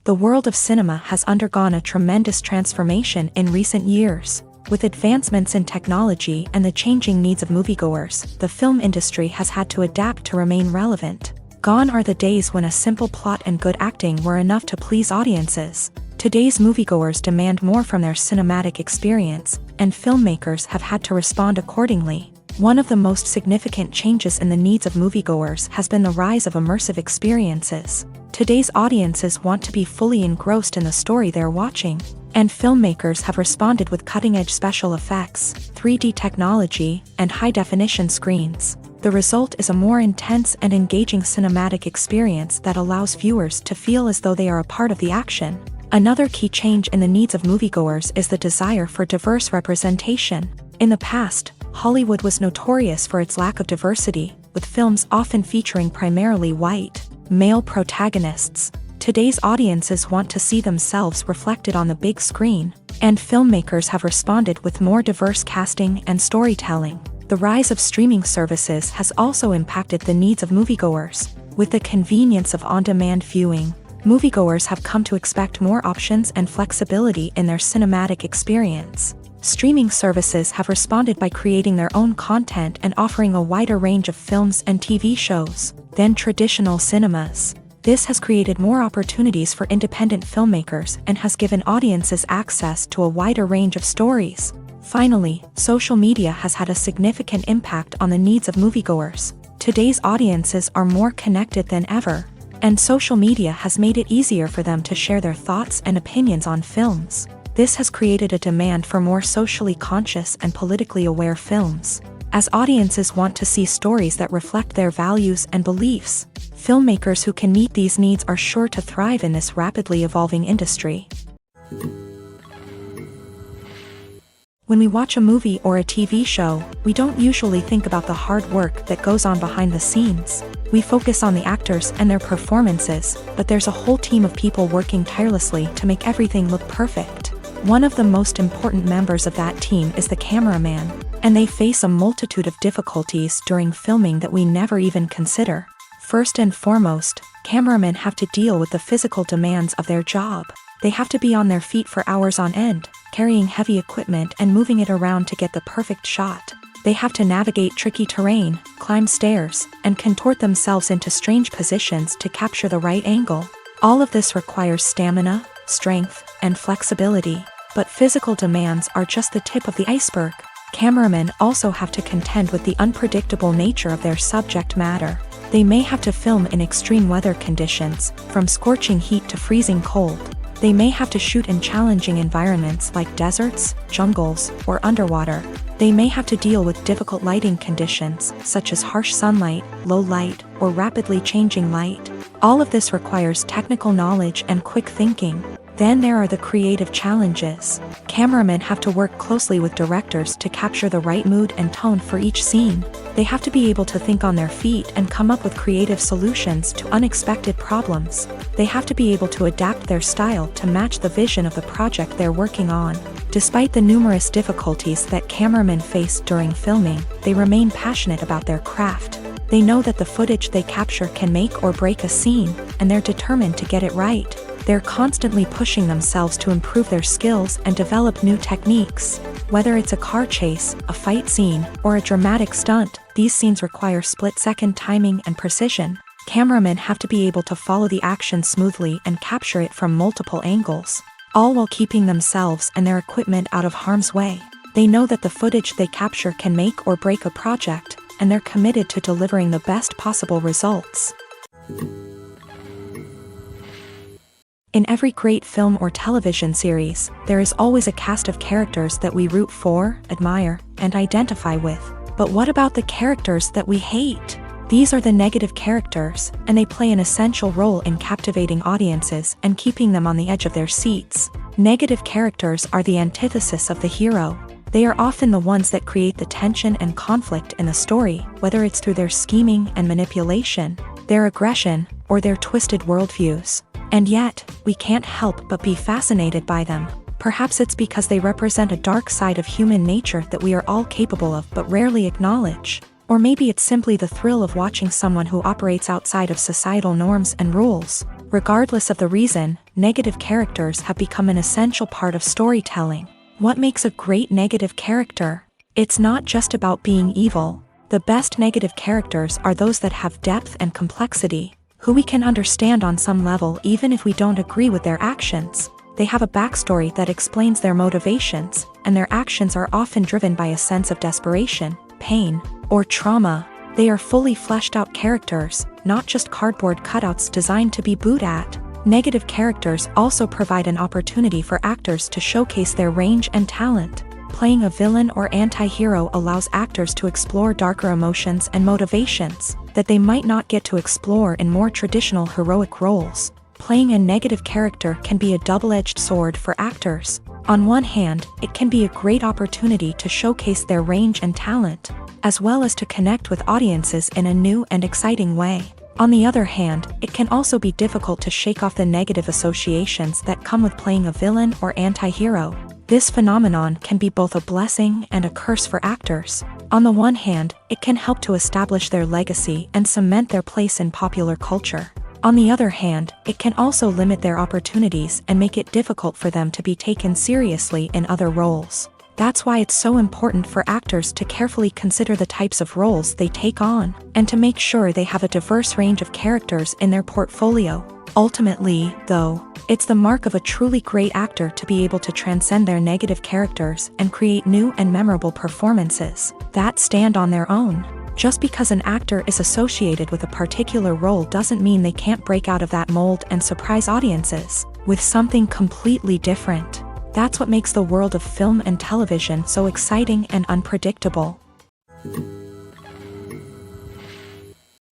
The world of cinema has undergone a tremendous transformation in recent years. With advancements in technology and the changing needs of moviegoers, the film industry has had to adapt to remain relevant. Gone are the days when a simple plot and good acting were enough to please audiences. Today's moviegoers demand more from their cinematic experience, and filmmakers have had to respond accordingly. One of the most significant changes in the needs of moviegoers has been the rise of immersive experiences. Today's audiences want to be fully engrossed in the story they're watching, and filmmakers have responded with cutting-edge special effects, 3D technology, and high-definition screens. The result is a more intense and engaging cinematic experience that allows viewers to feel as though they are a part of the action. Another key change in the needs of moviegoers is the desire for diverse representation. In the past, Hollywood was notorious for its lack of diversity, with films often featuring primarily white, male protagonists. Today's audiences want to see themselves reflected on the big screen, and filmmakers have responded with more diverse casting and storytelling. The rise of streaming services has also impacted the needs of moviegoers. With the convenience of on-demand viewing, moviegoers have come to expect more options and flexibility in their cinematic experience. Streaming services have responded by creating their own content and offering a wider range of films and TV shows than traditional cinemas. This has created more opportunities for independent filmmakers and has given audiences access to a wider range of stories. Finally, social media has had a significant impact on the needs of moviegoers. Today's audiences are more connected than ever, and social media has made it easier for them to share their thoughts and opinions on films. This has created a demand for more socially conscious and politically aware films. As audiences want to see stories that reflect their values and beliefs, filmmakers who can meet these needs are sure to thrive in this rapidly evolving industry. When we watch a movie or a TV show, we don't usually think about the hard work that goes on behind the scenes. We focus on the actors and their performances, but there's a whole team of people working tirelessly to make everything look perfect. One of the most important members of that team is the cameraman, and they face a multitude of difficulties during filming that we never even consider. First and foremost, cameramen have to deal with the physical demands of their job. They have to be on their feet for hours on end, carrying heavy equipment and moving it around to get the perfect shot. They have to navigate tricky terrain, climb stairs, and contort themselves into strange positions to capture the right angle. All of this requires stamina, strength, and flexibility. But physical demands are just the tip of the iceberg. Cameramen also have to contend with the unpredictable nature of their subject matter. They may have to film in extreme weather conditions, from scorching heat to freezing cold. They may have to shoot in challenging environments like deserts, jungles, or underwater. They may have to deal with difficult lighting conditions, such as harsh sunlight, low light, or rapidly changing light. All of this requires technical knowledge and quick thinking. Then there are the creative challenges. Cameramen have to work closely with directors to capture the right mood and tone for each scene. They have to be able to think on their feet and come up with creative solutions to unexpected problems. They have to be able to adapt their style to match the vision of the project they're working on. Despite the numerous difficulties that cameramen face during filming, they remain passionate about their craft. They know that the footage they capture can make or break a scene, and they're determined to get it right. They're constantly pushing themselves to improve their skills and develop new techniques. Whether it's a car chase, a fight scene, or a dramatic stunt, these scenes require split-second timing and precision. Cameramen have to be able to follow the action smoothly and capture it from multiple angles, all while keeping themselves and their equipment out of harm's way. They know that the footage they capture can make or break a project, and they're committed to delivering the best possible results. In every great film or television series, there is always a cast of characters that we root for, admire, and identify with. But what about the characters that we hate? These are the negative characters, and they play an essential role in captivating audiences and keeping them on the edge of their seats. Negative characters are the antithesis of the hero. They are often the ones that create the tension and conflict in the story, whether it's through their scheming and manipulation, their aggression, or their twisted worldviews. And yet, we can't help but be fascinated by them. Perhaps it's because they represent a dark side of human nature that we are all capable of but rarely acknowledge. Or maybe it's simply the thrill of watching someone who operates outside of societal norms and rules. Regardless of the reason, negative characters have become an essential part of storytelling. What makes a great negative character? It's not just about being evil. The best negative characters are those that have depth and complexity, who we can understand on some level even if we don't agree with their actions. They have a backstory that explains their motivations, and their actions are often driven by a sense of desperation, pain, or trauma. They are fully fleshed out characters, not just cardboard cutouts designed to be booed at. Negative characters also provide an opportunity for actors to showcase their range and talent. Playing a villain or anti-hero allows actors to explore darker emotions and motivations that they might not get to explore in more traditional heroic roles. Playing a negative character can be a double-edged sword for actors. On one hand, it can be a great opportunity to showcase their range and talent, as well as to connect with audiences in a new and exciting way. On the other hand, it can also be difficult to shake off the negative associations that come with playing a villain or anti-hero. This phenomenon can be both a blessing and a curse for actors. On the one hand, it can help to establish their legacy and cement their place in popular culture. On the other hand, it can also limit their opportunities and make it difficult for them to be taken seriously in other roles. That's why it's so important for actors to carefully consider the types of roles they take on, and to make sure they have a diverse range of characters in their portfolio. Ultimately, though, it's the mark of a truly great actor to be able to transcend their negative characters and create new and memorable performances that stand on their own. Just because an actor is associated with a particular role doesn't mean they can't break out of that mold and surprise audiences with something completely different. That's what makes the world of film and television so exciting and unpredictable.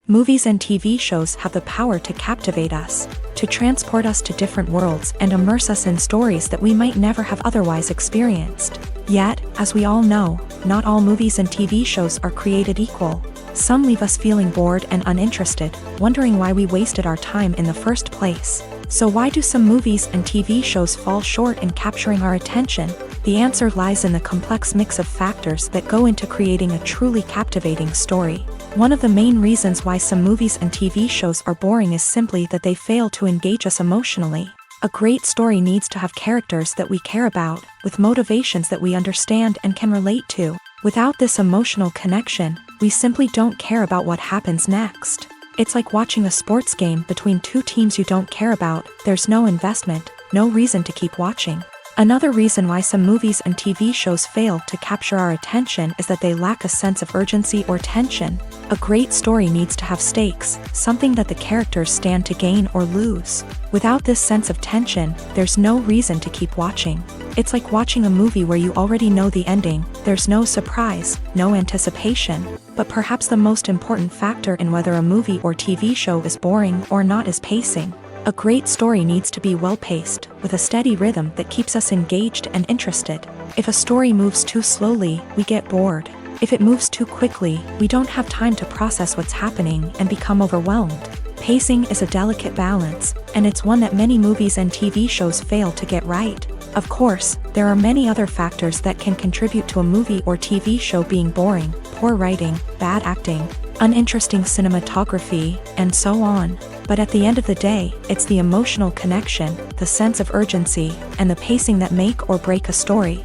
Movies and TV shows have the power to captivate us, to transport us to different worlds and immerse us in stories that we might never have otherwise experienced. Yet, as we all know, not all movies and TV shows are created equal. Some leave us feeling bored and uninterested, wondering why we wasted our time in the first place. So why do some movies and TV shows fall short in capturing our attention? The answer lies in the complex mix of factors that go into creating a truly captivating story. One of the main reasons why some movies and TV shows are boring is simply that they fail to engage us emotionally. A great story needs to have characters that we care about, with motivations that we understand and can relate to. Without this emotional connection, we simply don't care about what happens next. It's like watching a sports game between two teams you don't care about. There's no investment, no reason to keep watching. Another reason why some movies and TV shows fail to capture our attention is that they lack a sense of urgency or tension. A great story needs to have stakes, something that the characters stand to gain or lose. Without this sense of tension, there's no reason to keep watching. It's like watching a movie where you already know the ending. There's no surprise, no anticipation. But perhaps the most important factor in whether a movie or TV show is boring or not is pacing. A great story needs to be well-paced, with a steady rhythm that keeps us engaged and interested. If a story moves too slowly, we get bored. If it moves too quickly, we don't have time to process what's happening and become overwhelmed. Pacing is a delicate balance, and it's one that many movies and TV shows fail to get right. Of course, there are many other factors that can contribute to a movie or TV show being boring: poor writing, bad acting, uninteresting cinematography, and so on. But at the end of the day, it's the emotional connection, the sense of urgency, and the pacing that make or break a story.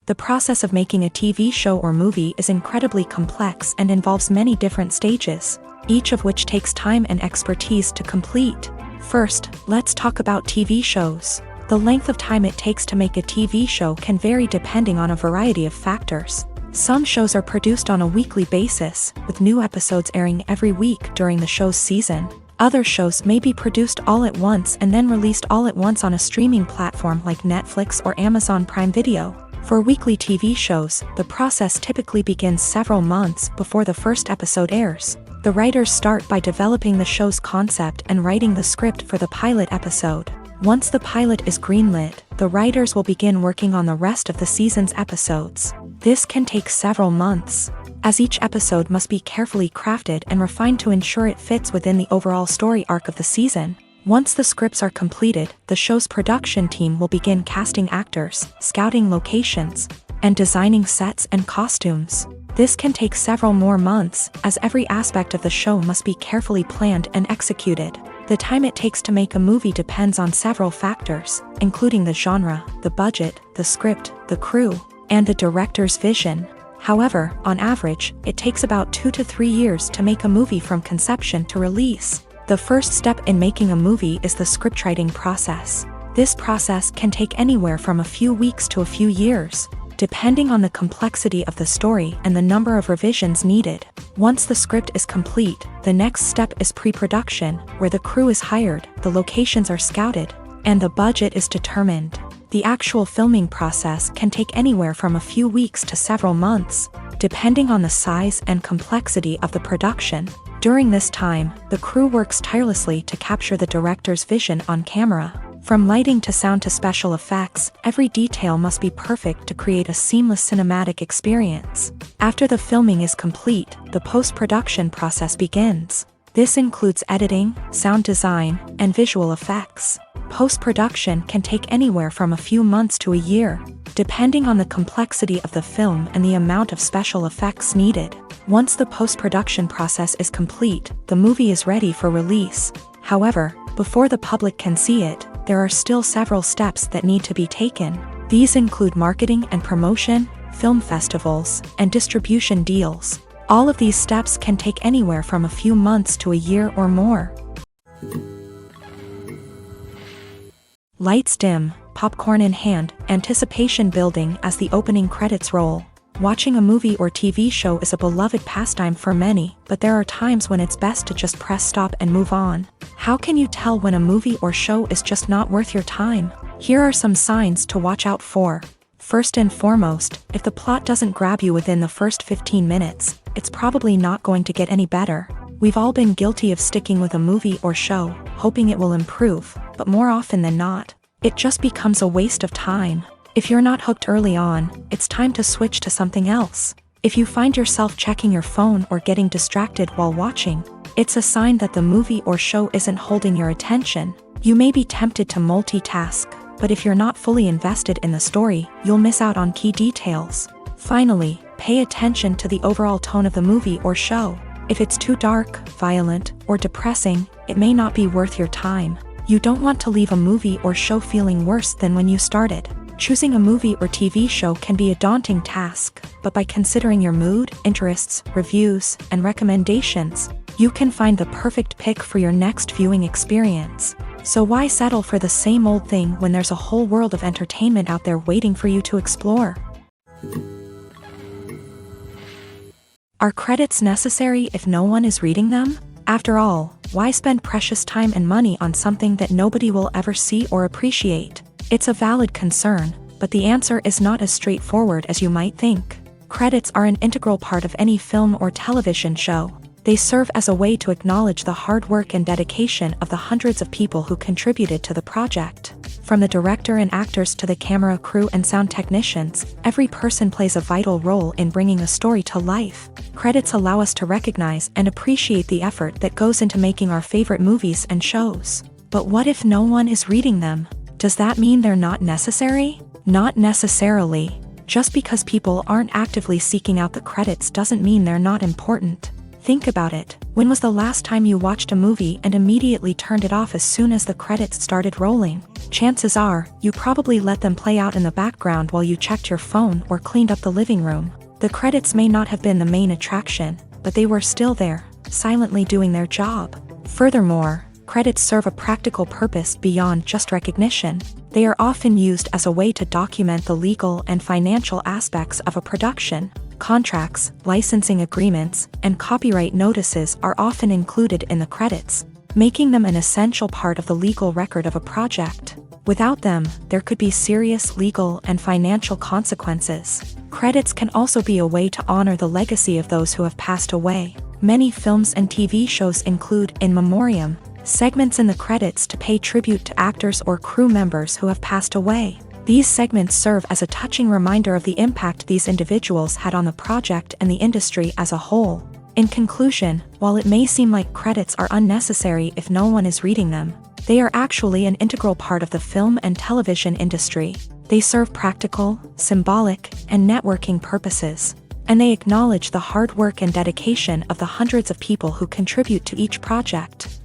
The process of making a TV show or movie is incredibly complex and involves many different stages, each of which takes time and expertise to complete. First, let's talk about TV shows. The length of time it takes to make a TV show can vary depending on a variety of factors. Some shows are produced on a weekly basis, with new episodes airing every week during the show's season. Other shows may be produced all at once and then released all at once on a streaming platform like Netflix or Amazon Prime Video. For weekly TV shows, the process typically begins several months before the first episode airs. The writers start by developing the show's concept and writing the script for the pilot episode. Once the pilot is greenlit, the writers will begin working on the rest of the season's episodes. This can take several months, as each episode must be carefully crafted and refined to ensure it fits within the overall story arc of the season. Once the scripts are completed, the show's production team will begin casting actors, scouting locations, and designing sets and costumes. This can take several more months, as every aspect of the show must be carefully planned and executed. The time it takes to make a movie depends on several factors, including the genre, the budget, the script, the crew, and the director's vision. However, on average, it takes about 2 to 3 years to make a movie from conception to release. The first step in making a movie is the scriptwriting process. This process can take anywhere from a few weeks to a few years, depending on the complexity of the story and the number of revisions needed. Once the script is complete, the next step is pre-production, where the crew is hired, the locations are scouted, and the budget is determined. The actual filming process can take anywhere from a few weeks to several months, depending on the size and complexity of the production. During this time, the crew works tirelessly to capture the director's vision on camera. From lighting to sound to special effects, every detail must be perfect to create a seamless cinematic experience. After the filming is complete, the post-production process begins. This includes editing, sound design, and visual effects. Post-production can take anywhere from a few months to a year, depending on the complexity of the film and the amount of special effects needed. Once the post-production process is complete, the movie is ready for release. However, before the public can see it, there are still several steps that need to be taken. These include marketing and promotion, film festivals, and distribution deals. All of these steps can take anywhere from a few months to a year or more. Lights dim, popcorn in hand, anticipation building as the opening credits roll. Watching a movie or TV show is a beloved pastime for many, but there are times when it's best to just press stop and move on. How can you tell when a movie or show is just not worth your time? Here are some signs to watch out for. First and foremost, if the plot doesn't grab you within the first 15 minutes, it's probably not going to get any better. We've all been guilty of sticking with a movie or show, hoping it will improve, but more often than not, it just becomes a waste of time. If you're not hooked early on, it's time to switch to something else. If you find yourself checking your phone or getting distracted while watching, it's a sign that the movie or show isn't holding your attention. You may be tempted to multitask, but if you're not fully invested in the story, you'll miss out on key details. Finally, pay attention to the overall tone of the movie or show. If it's too dark, violent, or depressing, it may not be worth your time. You don't want to leave a movie or show feeling worse than when you started. Choosing a movie or TV show can be a daunting task, but by considering your mood, interests, reviews, and recommendations, you can find the perfect pick for your next viewing experience. So why settle for the same old thing when there's a whole world of entertainment out there waiting for you to explore? Are credits necessary if no one is reading them? After all, why spend precious time and money on something that nobody will ever see or appreciate? It's a valid concern, but the answer is not as straightforward as you might think. Credits are an integral part of any film or television show. They serve as a way to acknowledge the hard work and dedication of the hundreds of people who contributed to the project. From the director and actors to the camera crew and sound technicians, every person plays a vital role in bringing a story to life. Credits allow us to recognize and appreciate the effort that goes into making our favorite movies and shows. But what if no one is reading them? Does that mean they're not necessary? Not necessarily. Just because people aren't actively seeking out the credits doesn't mean they're not important. Think about it. When was the last time you watched a movie and immediately turned it off as soon as the credits started rolling? Chances are, you probably let them play out in the background while you checked your phone or cleaned up the living room. The credits may not have been the main attraction, but they were still there, silently doing their job. Furthermore, credits serve a practical purpose beyond just recognition. They are often used as a way to document the legal and financial aspects of a production. Contracts, licensing agreements, and copyright notices are often included in the credits, making them an essential part of the legal record of a project. Without them, there could be serious legal and financial consequences. Credits can also be a way to honor the legacy of those who have passed away. Many films and TV shows include in memoriam segments in the credits to pay tribute to actors or crew members who have passed away. These segments serve as a touching reminder of the impact these individuals had on the project and the industry as a whole. In conclusion, while it may seem like credits are unnecessary if no one is reading them, they are actually an integral part of the film and television industry. They serve practical, symbolic, and networking purposes, and they acknowledge the hard work and dedication of the hundreds of people who contribute to each project.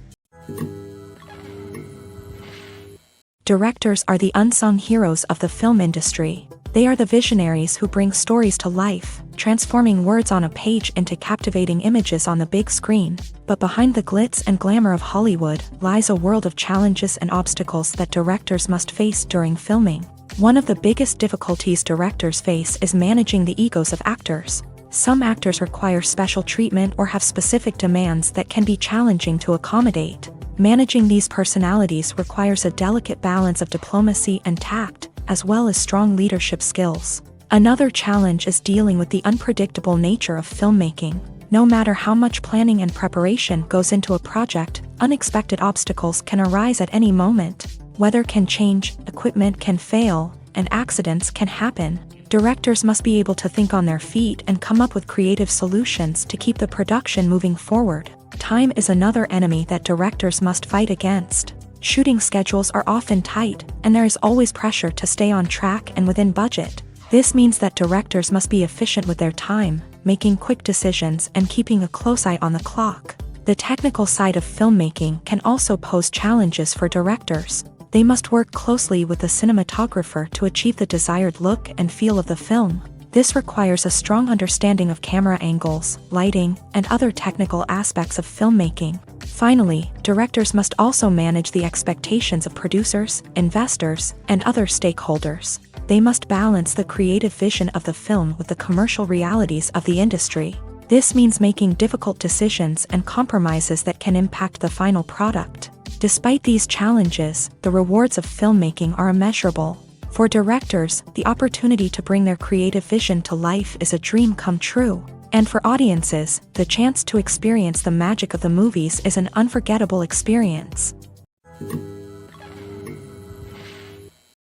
Directors are the unsung heroes of the film industry. They are the visionaries who bring stories to life, transforming words on a page into captivating images on the big screen. But behind the glitz and glamour of Hollywood lies a world of challenges and obstacles that directors must face during filming. One of the biggest difficulties directors face is managing the egos of actors. Some actors require special treatment or have specific demands that can be challenging to accommodate. Managing these personalities requires a delicate balance of diplomacy and tact, as well as strong leadership skills. Another challenge is dealing with the unpredictable nature of filmmaking. No matter how much planning and preparation goes into a project, unexpected obstacles can arise at any moment. Weather can change, equipment can fail, and accidents can happen. Directors must be able to think on their feet and come up with creative solutions to keep the production moving forward. Time is another enemy that directors must fight against. Shooting schedules are often tight, and there is always pressure to stay on track and within budget. This means that directors must be efficient with their time, making quick decisions and keeping a close eye on the clock. The technical side of filmmaking can also pose challenges for directors. They must work closely with the cinematographer to achieve the desired look and feel of the film. This requires a strong understanding of camera angles, lighting, and other technical aspects of filmmaking. Finally, directors must also manage the expectations of producers, investors, and other stakeholders. They must balance the creative vision of the film with the commercial realities of the industry. This means making difficult decisions and compromises that can impact the final product. Despite these challenges, the rewards of filmmaking are immeasurable. For directors, the opportunity to bring their creative vision to life is a dream come true. And for audiences, the chance to experience the magic of the movies is an unforgettable experience.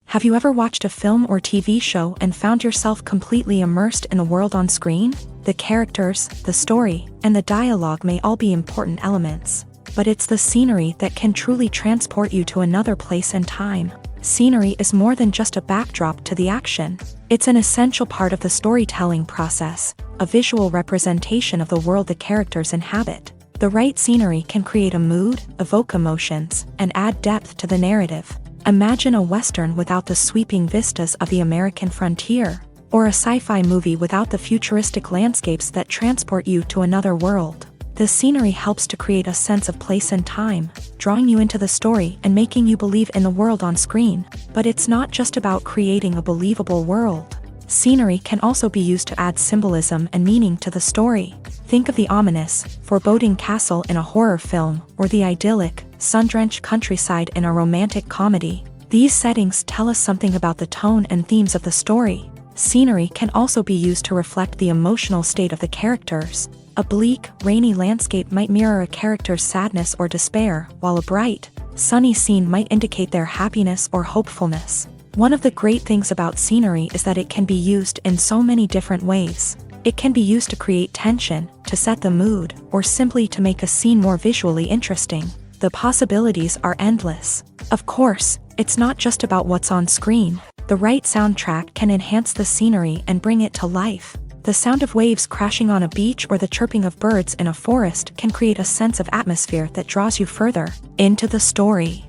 Have you ever watched a film or TV show and found yourself completely immersed in the world on screen? The characters, the story, and the dialogue may all be important elements, but it's the scenery that can truly transport you to another place and time. Scenery is more than just a backdrop to the action. It's an essential part of the storytelling process, a visual representation of the world the characters inhabit. The right scenery can create a mood, evoke emotions, and add depth to the narrative. Imagine a Western without the sweeping vistas of the American frontier, or a sci-fi movie without the futuristic landscapes that transport you to another world. The scenery helps to create a sense of place and time, drawing you into the story and making you believe in the world on screen. But it's not just about creating a believable world. Scenery can also be used to add symbolism and meaning to the story. Think of the ominous, foreboding castle in a horror film, or the idyllic, sun-drenched countryside in a romantic comedy. These settings tell us something about the tone and themes of the story. Scenery can also be used to reflect the emotional state of the characters. A bleak, rainy landscape might mirror a character's sadness or despair, while a bright, sunny scene might indicate their happiness or hopefulness. One of the great things about scenery is that it can be used in so many different ways. It can be used to create tension, to set the mood, or simply to make a scene more visually interesting. The possibilities are endless. Of course, it's not just about what's on screen. The right soundtrack can enhance the scenery and bring it to life. The sound of waves crashing on a beach or the chirping of birds in a forest can create a sense of atmosphere that draws you further into the story.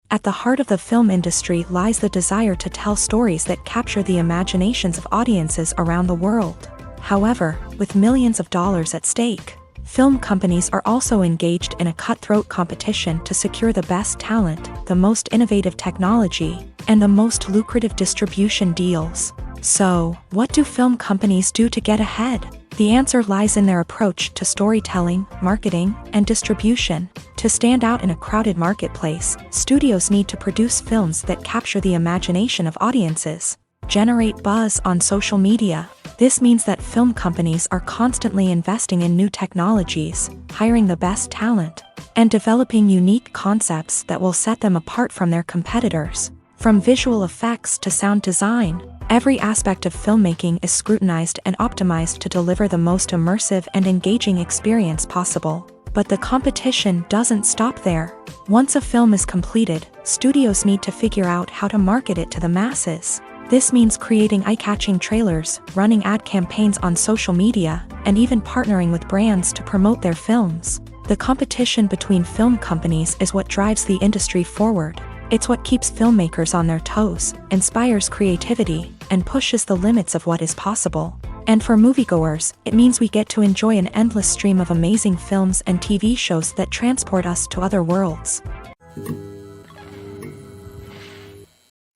At the heart of the film industry lies the desire to tell stories that capture the imaginations of audiences around the world. However, with millions of dollars at stake, film companies are also engaged in a cutthroat competition to secure the best talent, the most innovative technology, and the most lucrative distribution deals. So, what do film companies do to get ahead? The answer lies in their approach to storytelling, marketing, and distribution. To stand out in a crowded marketplace, studios need to produce films that capture the imagination of audiences, generate buzz on social media. This means that film companies are constantly investing in new technologies, hiring the best talent, and developing unique concepts that will set them apart from their competitors. From visual effects to sound design, every aspect of filmmaking is scrutinized and optimized to deliver the most immersive and engaging experience possible. But the competition doesn't stop there. Once a film is completed, studios need to figure out how to market it to the masses. This means creating eye-catching trailers, running ad campaigns on social media, and even partnering with brands to promote their films. The competition between film companies is what drives the industry forward. It's what keeps filmmakers on their toes, inspires creativity, and pushes the limits of what is possible. And for moviegoers, it means we get to enjoy an endless stream of amazing films and TV shows that transport us to other worlds.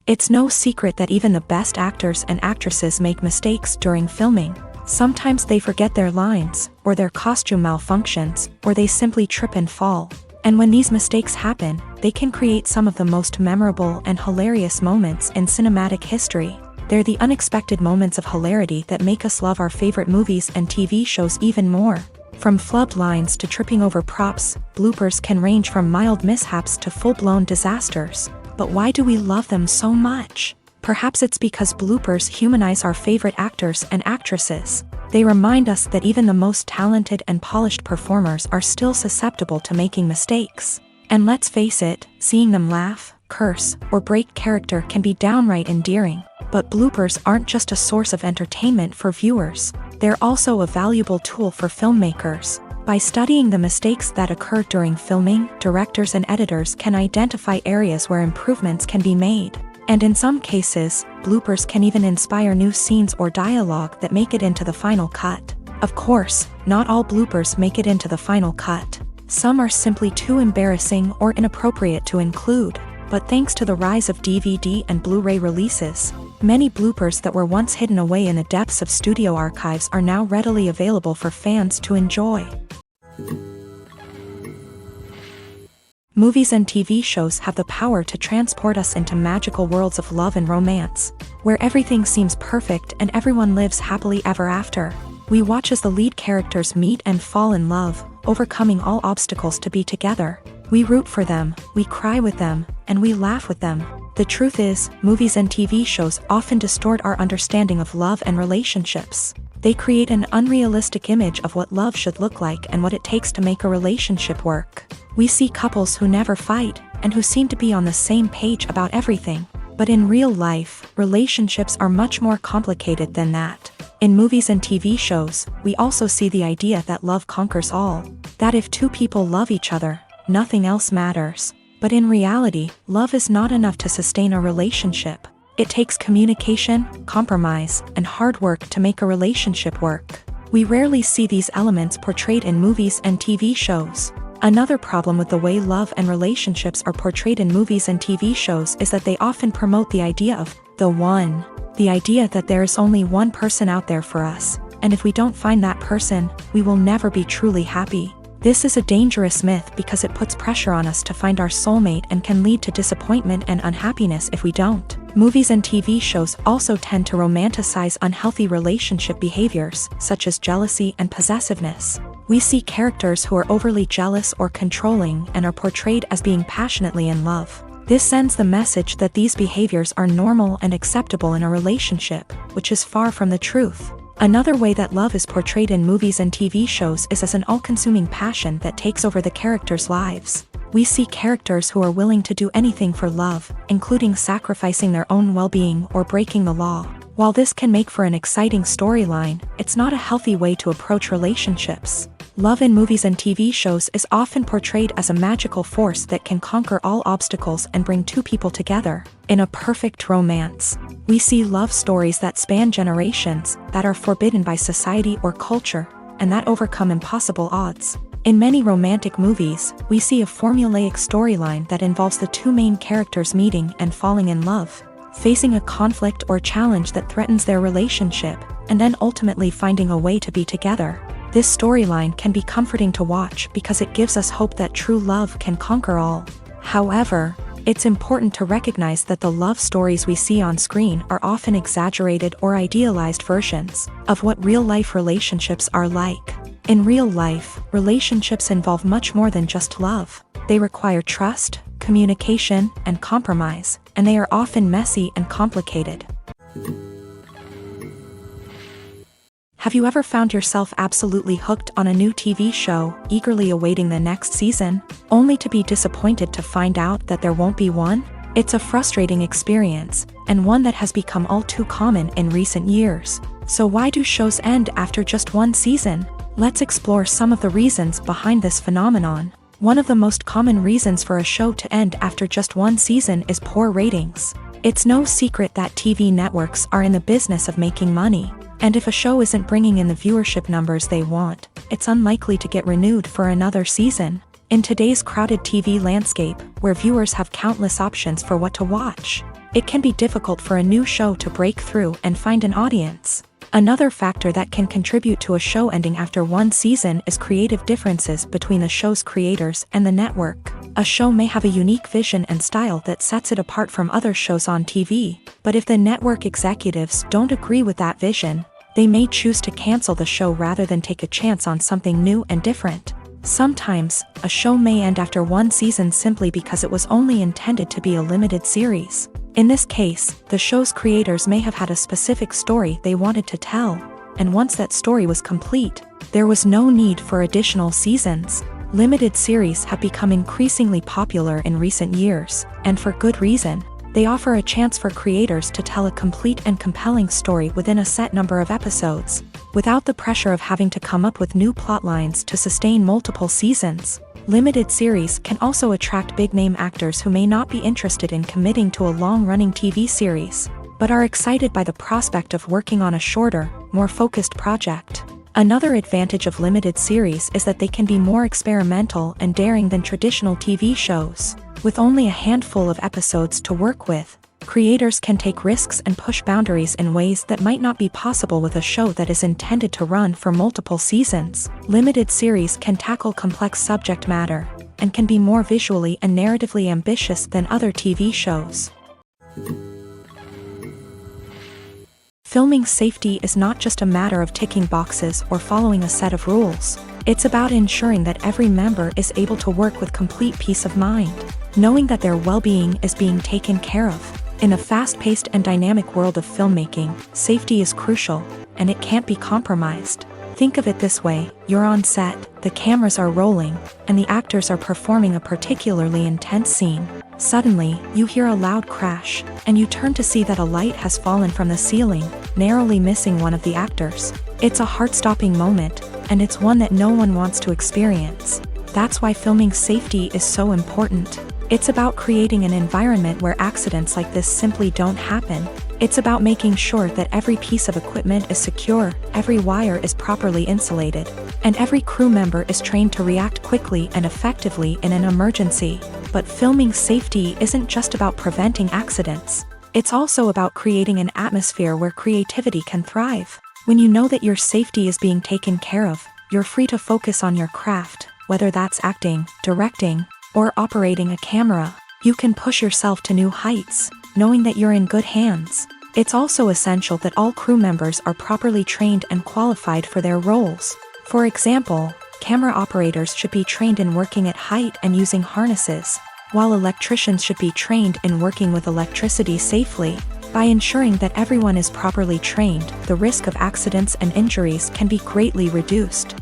It's no secret that even the best actors and actresses make mistakes during filming. Sometimes they forget their lines, or their costume malfunctions, or they simply trip and fall. And when these mistakes happen, they can create some of the most memorable and hilarious moments in cinematic history. They're the unexpected moments of hilarity that make us love our favorite movies and TV shows even more. From flubbed lines to tripping over props, bloopers can range from mild mishaps to full-blown disasters. But why do we love them so much? Perhaps it's because bloopers humanize our favorite actors and actresses. They remind us that even the most talented and polished performers are still susceptible to making mistakes. And let's face it, seeing them laugh, curse, or break character can be downright endearing. But bloopers aren't just a source of entertainment for viewers. They're also a valuable tool for filmmakers. By studying the mistakes that occur during filming, directors and editors can identify areas where improvements can be made. And in some cases, bloopers can even inspire new scenes or dialogue that make it into the final cut. Of course, not all bloopers make it into the final cut. Some are simply too embarrassing or inappropriate to include. But thanks to the rise of DVD and Blu-ray releases, many bloopers that were once hidden away in the depths of studio archives are now readily available for fans to enjoy. Movies and TV shows have the power to transport us into magical worlds of love and romance, where everything seems perfect and everyone lives happily ever after. We watch as the lead characters meet and fall in love, overcoming all obstacles to be together. We root for them, we cry with them, and we laugh with them. The truth is, movies and TV shows often distort our understanding of love and relationships. They create an unrealistic image of what love should look like and what it takes to make a relationship work. We see couples who never fight, and who seem to be on the same page about everything. But in real life, relationships are much more complicated than that. In movies and TV shows, we also see the idea that love conquers all. That if two people love each other, nothing else matters. But in reality, love is not enough to sustain a relationship. It takes communication, compromise, and hard work to make a relationship work. We rarely see these elements portrayed in movies and TV shows. Another problem with the way love and relationships are portrayed in movies and TV shows is that they often promote the idea of the one. The idea that there is only one person out there for us, and if we don't find that person, we will never be truly happy. This is a dangerous myth because it puts pressure on us to find our soulmate and can lead to disappointment and unhappiness if we don't. Movies and TV shows also tend to romanticize unhealthy relationship behaviors, such as jealousy and possessiveness. We see characters who are overly jealous or controlling and are portrayed as being passionately in love. This sends the message that these behaviors are normal and acceptable in a relationship, which is far from the truth. Another way that love is portrayed in movies and TV shows is as an all-consuming passion that takes over the characters' lives. We see characters who are willing to do anything for love, including sacrificing their own well-being or breaking the law. While this can make for an exciting storyline, it's not a healthy way to approach relationships. Love in movies and TV shows is often portrayed as a magical force that can conquer all obstacles and bring two people together. In a perfect romance, we see love stories that span generations, that are forbidden by society or culture, and that overcome impossible odds. In many romantic movies, we see a formulaic storyline that involves the two main characters meeting and falling in love, facing a conflict or challenge that threatens their relationship, and then ultimately finding a way to be together. This storyline can be comforting to watch because it gives us hope that true love can conquer all. However, it's important to recognize that the love stories we see on screen are often exaggerated or idealized versions of what real-life relationships are like. In real life, relationships involve much more than just love. They require trust, communication, and compromise, and they are often messy and complicated. Have you ever found yourself absolutely hooked on a new TV show, eagerly awaiting the next season, only to be disappointed to find out that there won't be one? It's a frustrating experience, and one that has become all too common in recent years. So why do shows end after just one season? Let's explore some of the reasons behind this phenomenon. One of the most common reasons for a show to end after just one season is poor ratings. It's no secret that TV networks are in the business of making money, and if a show isn't bringing in the viewership numbers they want, it's unlikely to get renewed for another season. In today's crowded TV landscape, where viewers have countless options for what to watch, it can be difficult for a new show to break through and find an audience. Another factor that can contribute to a show ending after one season is creative differences between the show's creators and the network. A show may have a unique vision and style that sets it apart from other shows on TV, but if the network executives don't agree with that vision, they may choose to cancel the show rather than take a chance on something new and different. Sometimes, a show may end after one season simply because it was only intended to be a limited series. In this case, the show's creators may have had a specific story they wanted to tell, and once that story was complete, there was no need for additional seasons. Limited series have become increasingly popular in recent years, and for good reason. They offer a chance for creators to tell a complete and compelling story within a set number of episodes, without the pressure of having to come up with new plotlines to sustain multiple seasons. Limited series can also attract big-name actors who may not be interested in committing to a long-running TV series, but are excited by the prospect of working on a shorter, more focused project. Another advantage of limited series is that they can be more experimental and daring than traditional TV shows. With only a handful of episodes to work with, creators can take risks and push boundaries in ways that might not be possible with a show that is intended to run for multiple seasons. Limited series can tackle complex subject matter, and can be more visually and narratively ambitious than other TV shows. Filming safety is not just a matter of ticking boxes or following a set of rules. It's about ensuring that every member is able to work with complete peace of mind, knowing that their well-being is being taken care of. In a fast-paced and dynamic world of filmmaking, safety is crucial, and it can't be compromised. Think of it this way: you're on set, the cameras are rolling, and the actors are performing a particularly intense scene. Suddenly, you hear a loud crash, and you turn to see that a light has fallen from the ceiling, narrowly missing one of the actors. It's a heart-stopping moment, and it's one that no one wants to experience. That's why filming safety is so important. It's about creating an environment where accidents like this simply don't happen. It's about making sure that every piece of equipment is secure, every wire is properly insulated, and every crew member is trained to react quickly and effectively in an emergency. But filming safety isn't just about preventing accidents. It's also about creating an atmosphere where creativity can thrive. When you know that your safety is being taken care of, you're free to focus on your craft, whether that's acting, directing, or operating a camera. You can push yourself to new heights, knowing that you're in good hands. It's also essential that all crew members are properly trained and qualified for their roles. For example, camera operators should be trained in working at height and using harnesses, while electricians should be trained in working with electricity safely. By ensuring that everyone is properly trained, the risk of accidents and injuries can be greatly reduced.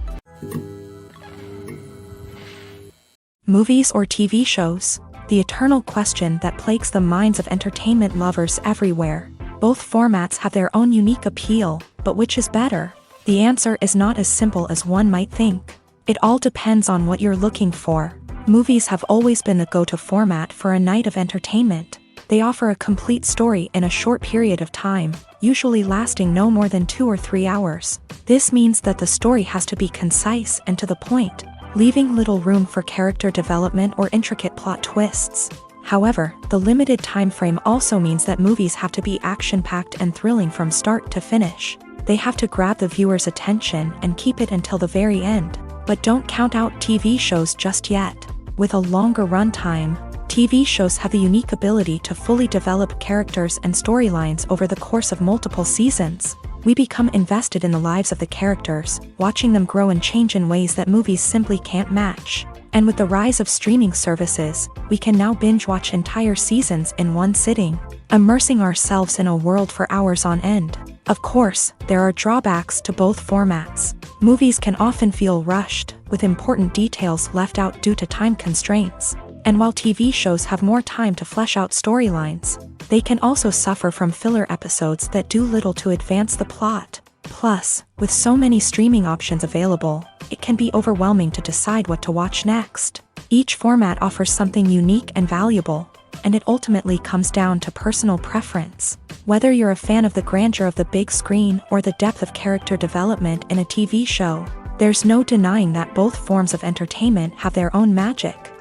Movies or TV shows? The eternal question that plagues the minds of entertainment lovers everywhere. Both formats have their own unique appeal, but which is better? The answer is not as simple as one might think. It all depends on what you're looking for. Movies have always been the go-to format for a night of entertainment. They offer a complete story in a short period of time, usually lasting no more than 2 or 3 hours. This means that the story has to be concise and to the point, leaving little room for character development or intricate plot twists. However, the limited time frame also means that movies have to be action-packed and thrilling from start to finish. They have to grab the viewer's attention and keep it until the very end. But don't count out TV shows just yet. With a longer runtime, TV shows have the unique ability to fully develop characters and storylines over the course of multiple seasons. We become invested in the lives of the characters, watching them grow and change in ways that movies simply can't match. And with the rise of streaming services, we can now binge-watch entire seasons in one sitting, immersing ourselves in a world for hours on end. Of course, there are drawbacks to both formats. Movies can often feel rushed, with important details left out due to time constraints. And while TV shows have more time to flesh out storylines, they can also suffer from filler episodes that do little to advance the plot. Plus, with so many streaming options available, it can be overwhelming to decide what to watch next. Each format offers something unique and valuable, and it ultimately comes down to personal preference. Whether you're a fan of the grandeur of the big screen or the depth of character development in a TV show, there's no denying that both forms of entertainment have their own magic.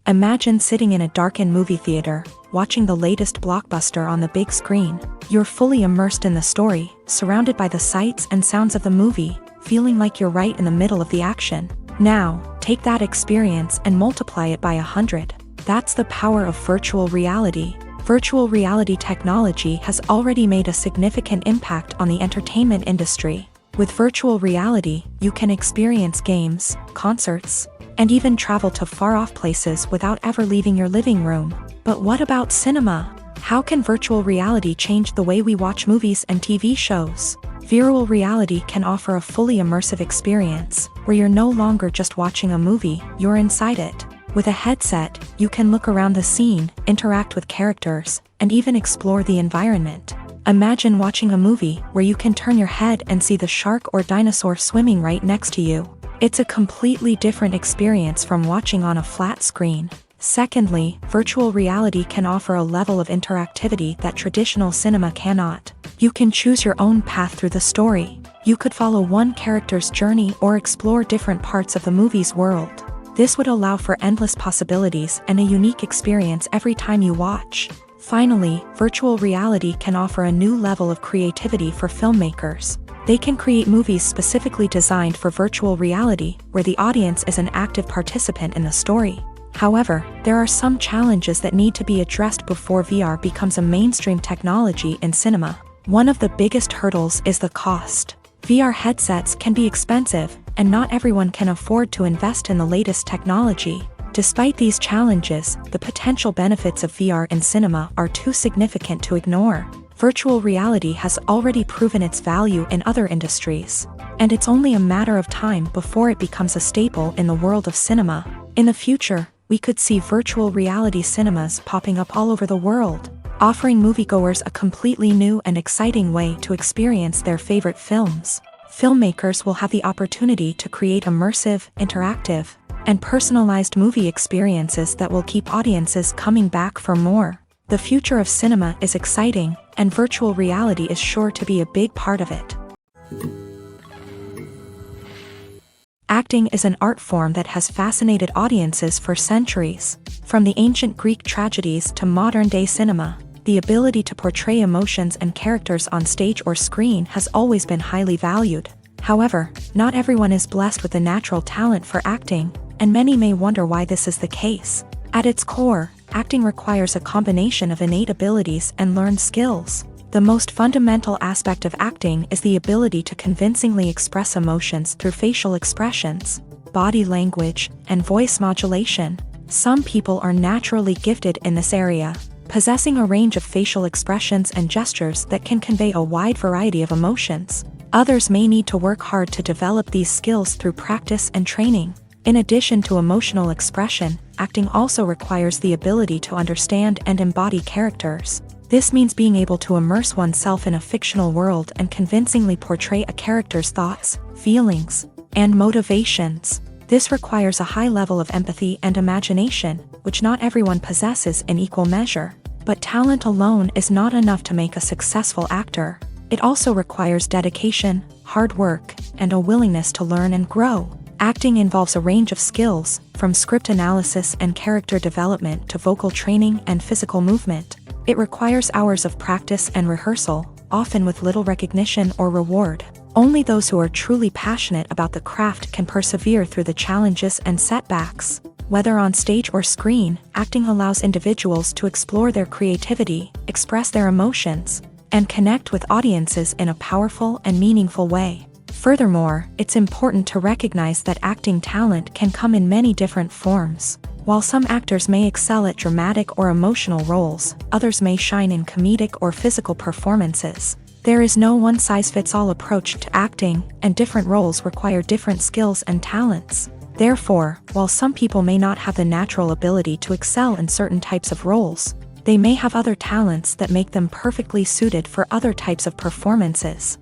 Imagine sitting in a darkened movie theater, watching the latest blockbuster on the big screen. You're fully immersed in the story, surrounded by the sights and sounds of the movie, feeling like you're right in the middle of the action. Now, take that experience and multiply it by 100. That's the power of virtual reality. Virtual reality technology has already made a significant impact on the entertainment industry. With virtual reality, you can experience games, concerts, and even travel to far-off places without ever leaving your living room. But what about cinema? How can virtual reality change the way we watch movies and TV shows? Virtual reality can offer a fully immersive experience, where you're no longer just watching a movie, you're inside it. With a headset, you can look around the scene, interact with characters, and even explore the environment. Imagine watching a movie where you can turn your head and see the shark or dinosaur swimming right next to you. It's a completely different experience from watching on a flat screen. Secondly, virtual reality can offer a level of interactivity that traditional cinema cannot. You can choose your own path through the story. You could follow one character's journey or explore different parts of the movie's world. This would allow for endless possibilities and a unique experience every time you watch. Finally, virtual reality can offer a new level of creativity for filmmakers. They can create movies specifically designed for virtual reality, where the audience is an active participant in the story. However, there are some challenges that need to be addressed before VR becomes a mainstream technology in cinema. One of the biggest hurdles is the cost. VR headsets can be expensive, and not everyone can afford to invest in the latest technology. Despite these challenges, the potential benefits of VR in cinema are too significant to ignore. Virtual reality has already proven its value in other industries, and it's only a matter of time before it becomes a staple in the world of cinema. In the future, we could see virtual reality cinemas popping up all over the world, offering moviegoers a completely new and exciting way to experience their favorite films. Filmmakers will have the opportunity to create immersive, interactive, and personalized movie experiences that will keep audiences coming back for more. The future of cinema is exciting, and virtual reality is sure to be a big part of it. Acting is an art form that has fascinated audiences for centuries. From the ancient Greek tragedies to modern-day cinema, the ability to portray emotions and characters on stage or screen has always been highly valued. However, not everyone is blessed with the natural talent for acting, and many may wonder why this is the case. At its core, acting requires a combination of innate abilities and learned skills. The most fundamental aspect of acting is the ability to convincingly express emotions through facial expressions, body language, and voice modulation. Some people are naturally gifted in this area, possessing a range of facial expressions and gestures that can convey a wide variety of emotions. Others may need to work hard to develop these skills through practice and training. In addition to emotional expression, acting also requires the ability to understand and embody characters. This means being able to immerse oneself in a fictional world and convincingly portray a character's thoughts, feelings, and motivations. This requires a high level of empathy and imagination, which not everyone possesses in equal measure. But talent alone is not enough to make a successful actor. It also requires dedication, hard work, and a willingness to learn and grow. Acting involves a range of skills, from script analysis and character development to vocal training and physical movement. It requires hours of practice and rehearsal, often with little recognition or reward. Only those who are truly passionate about the craft can persevere through the challenges and setbacks. Whether on stage or screen, acting allows individuals to explore their creativity, express their emotions, and connect with audiences in a powerful and meaningful way. Furthermore, it's important to recognize that acting talent can come in many different forms. While some actors may excel at dramatic or emotional roles, others may shine in comedic or physical performances. There is no one-size-fits-all approach to acting, and different roles require different skills and talents. Therefore, while some people may not have the natural ability to excel in certain types of roles, they may have other talents that make them perfectly suited for other types of performances.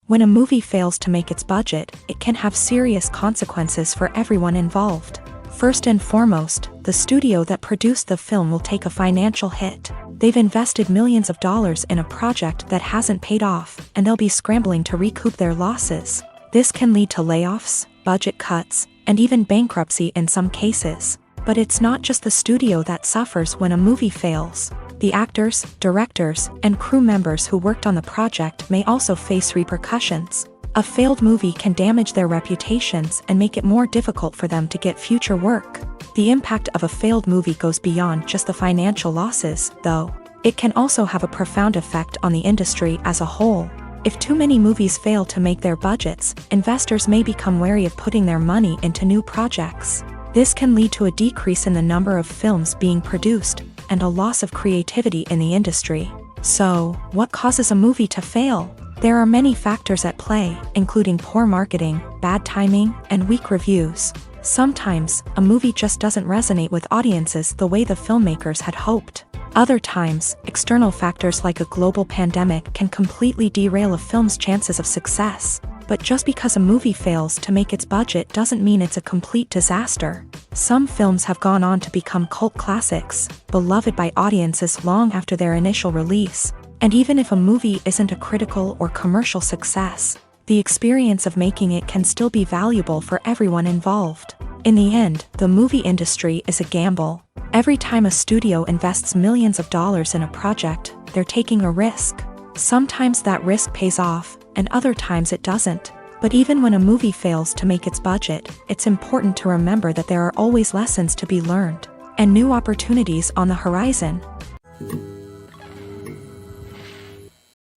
When a movie fails to make its budget, it can have serious consequences for everyone involved. First and foremost, the studio that produced the film will take a financial hit. They've invested millions of dollars in a project that hasn't paid off, and they'll be scrambling to recoup their losses. This can lead to layoffs, budget cuts, and even bankruptcy in some cases. But it's not just the studio that suffers when a movie fails. The actors, directors, and crew members who worked on the project may also face repercussions. A failed movie can damage their reputations and make it more difficult for them to get future work. The impact of a failed movie goes beyond just the financial losses, though. It can also have a profound effect on the industry as a whole. If too many movies fail to make their budgets, investors may become wary of putting their money into new projects. This can lead to a decrease in the number of films being produced, and a loss of creativity in the industry. So, what causes a movie to fail? There are many factors at play, including poor marketing, bad timing, and weak reviews. Sometimes, a movie just doesn't resonate with audiences the way the filmmakers had hoped. Other times, external factors like a global pandemic can completely derail a film's chances of success. But just because a movie fails to make its budget doesn't mean it's a complete disaster. Some films have gone on to become cult classics, beloved by audiences long after their initial release. And even if a movie isn't a critical or commercial success, the experience of making it can still be valuable for everyone involved. In the end, the movie industry is a gamble. Every time a studio invests millions of dollars in a project, they're taking a risk. Sometimes that risk pays off, and other times it doesn't. But even when a movie fails to make its budget, it's important to remember that there are always lessons to be learned, and new opportunities on the horizon.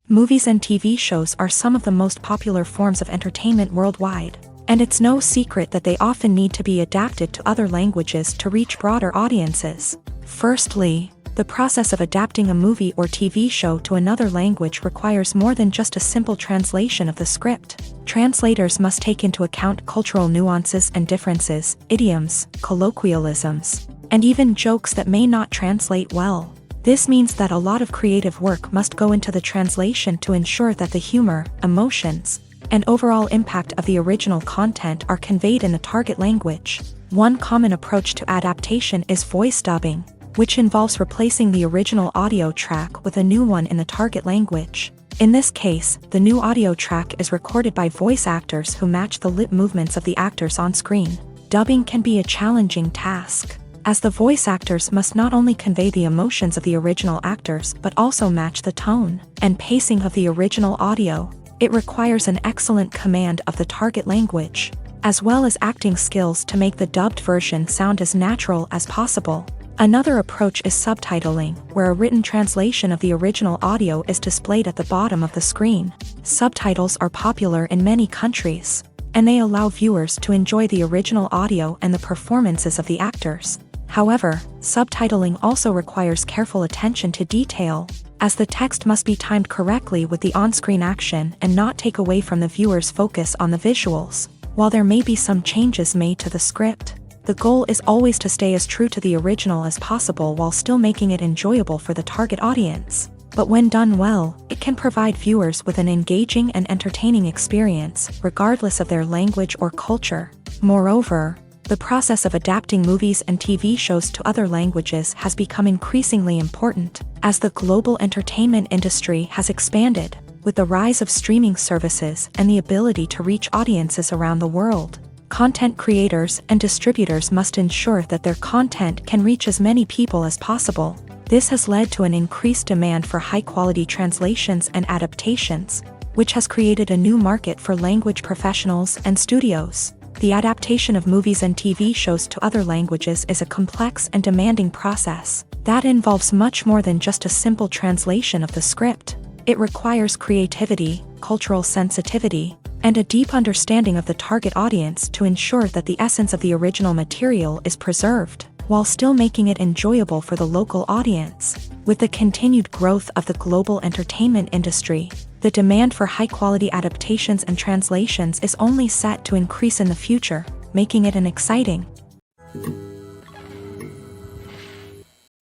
Movies and TV shows are some of the most popular forms of entertainment worldwide, and it's no secret that they often need to be adapted to other languages to reach broader audiences. Firstly, the process of adapting a movie or TV show to another language requires more than just a simple translation of the script. Translators must take into account cultural nuances and differences, idioms, colloquialisms, and even jokes that may not translate well. This means that a lot of creative work must go into the translation to ensure that the humor, emotions, and overall impact of the original content are conveyed in the target language. One common approach to adaptation is voice dubbing, which involves replacing the original audio track with a new one in the target language. In this case, the new audio track is recorded by voice actors who match the lip movements of the actors on screen. Dubbing can be a challenging task, as the voice actors must not only convey the emotions of the original actors but also match the tone and pacing of the original audio. It requires an excellent command of the target language, as well as acting skills to make the dubbed version sound as natural as possible. Another approach is subtitling, where a written translation of the original audio is displayed at the bottom of the screen. Subtitles are popular in many countries, and they allow viewers to enjoy the original audio and the performances of the actors. However, subtitling also requires careful attention to detail, as the text must be timed correctly with the on-screen action and not take away from the viewer's focus on the visuals. While there may be some changes made to the script, the goal is always to stay as true to the original as possible while still making it enjoyable for the target audience. But when done well, it can provide viewers with an engaging and entertaining experience, regardless of their language or culture. Moreover, the process of adapting movies and TV shows to other languages has become increasingly important, as the global entertainment industry has expanded, with the rise of streaming services and the ability to reach audiences around the world. Content creators and distributors must ensure that their content can reach as many people as possible. This has led to an increased demand for high-quality translations and adaptations, which has created a new market for language professionals and studios. The adaptation of movies and TV shows to other languages is a complex and demanding process that involves much more than just a simple translation of the script. It requires creativity, cultural sensitivity, and a deep understanding of the target audience to ensure that the essence of the original material is preserved, while still making it enjoyable for the local audience. With the continued growth of the global entertainment industry, the demand for high-quality adaptations and translations is only set to increase in the future, making it an exciting.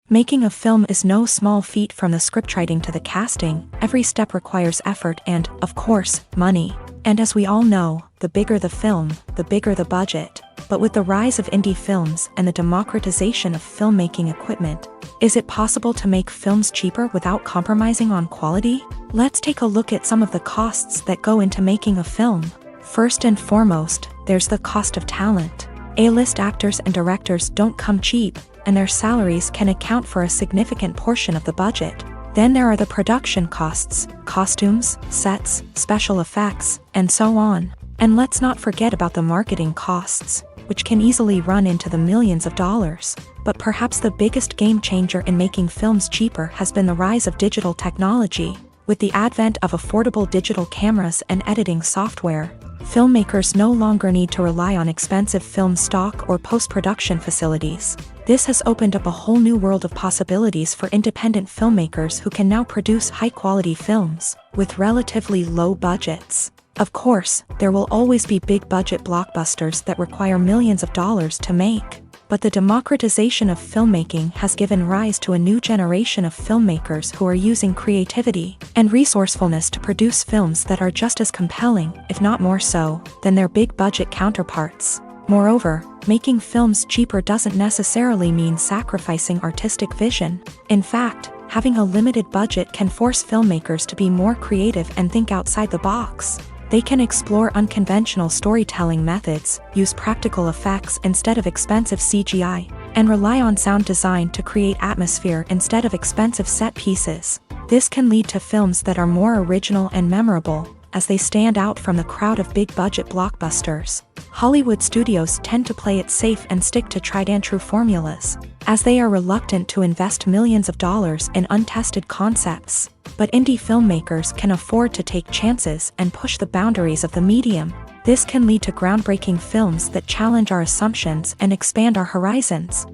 Making a film is no small feat. From the scriptwriting to the casting, every step requires effort and, of course, money. And as we all know, the bigger the film, the bigger the budget. But with the rise of indie films and the democratization of filmmaking equipment, is it possible to make films cheaper without compromising on quality? Let's take a look at some of the costs that go into making a film. First and foremost, there's the cost of talent. A-list actors and directors don't come cheap, and their salaries can account for a significant portion of the budget. Then there are the production costs, costumes, sets, special effects, and so on. And let's not forget about the marketing costs, which can easily run into the millions of dollars. But perhaps the biggest game changer in making films cheaper has been the rise of digital technology. With the advent of affordable digital cameras and editing software, filmmakers no longer need to rely on expensive film stock or post-production facilities. This has opened up a whole new world of possibilities for independent filmmakers who can now produce high-quality films with relatively low budgets. Of course, there will always be big-budget blockbusters that require millions of dollars to make. But the democratization of filmmaking has given rise to a new generation of filmmakers who are using creativity and resourcefulness to produce films that are just as compelling, if not more so, than their big-budget counterparts. Moreover, making films cheaper doesn't necessarily mean sacrificing artistic vision. In fact, having a limited budget can force filmmakers to be more creative and think outside the box. They can explore unconventional storytelling methods, use practical effects instead of expensive CGI, and rely on sound design to create atmosphere instead of expensive set pieces. This can lead to films that are more original and memorable, as they stand out from the crowd of big-budget blockbusters. Hollywood studios tend to play it safe and stick to tried-and-true formulas, as they are reluctant to invest millions of dollars in untested concepts. But indie filmmakers can afford to take chances and push the boundaries of the medium. This can lead to groundbreaking films that challenge our assumptions and expand our horizons.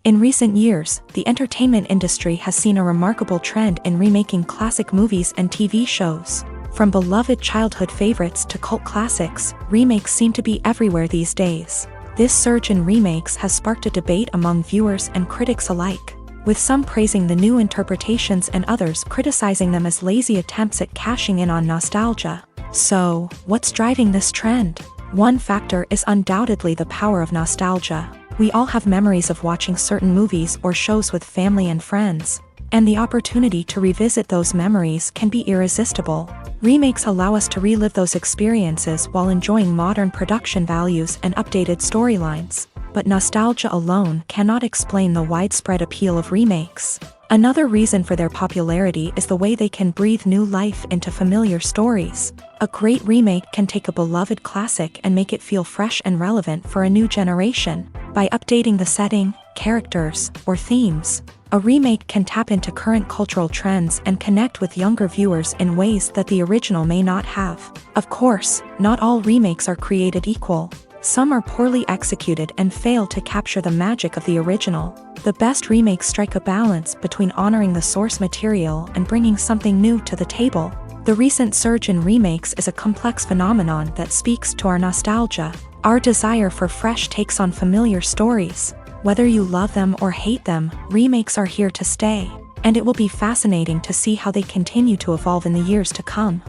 In recent years, the entertainment industry has seen a remarkable trend in remaking classic movies and TV shows. From beloved childhood favorites to cult classics, remakes seem to be everywhere these days. This surge in remakes has sparked a debate among viewers and critics alike, with some praising the new interpretations and others criticizing them as lazy attempts at cashing in on nostalgia. So, what's driving this trend? One factor is undoubtedly the power of nostalgia. We all have memories of watching certain movies or shows with family and friends, and the opportunity to revisit those memories can be irresistible. Remakes allow us to relive those experiences while enjoying modern production values and updated storylines. But nostalgia alone cannot explain the widespread appeal of remakes. Another reason for their popularity is the way they can breathe new life into familiar stories. A great remake can take a beloved classic and make it feel fresh and relevant for a new generation. By updating the setting, characters, or themes, A remake can tap into current cultural trends and connect with younger viewers in ways that the original may not have. Of course, not all remakes are created equal. Some are poorly executed and fail to capture the magic of the original. The best remakes strike a balance between honoring the source material and bringing something new to the table. The recent surge in remakes is a complex phenomenon that speaks to our nostalgia, our desire for fresh takes on familiar stories. Whether you love them or hate them, remakes are here to stay, and it will be fascinating to see how they continue to evolve in the years to come.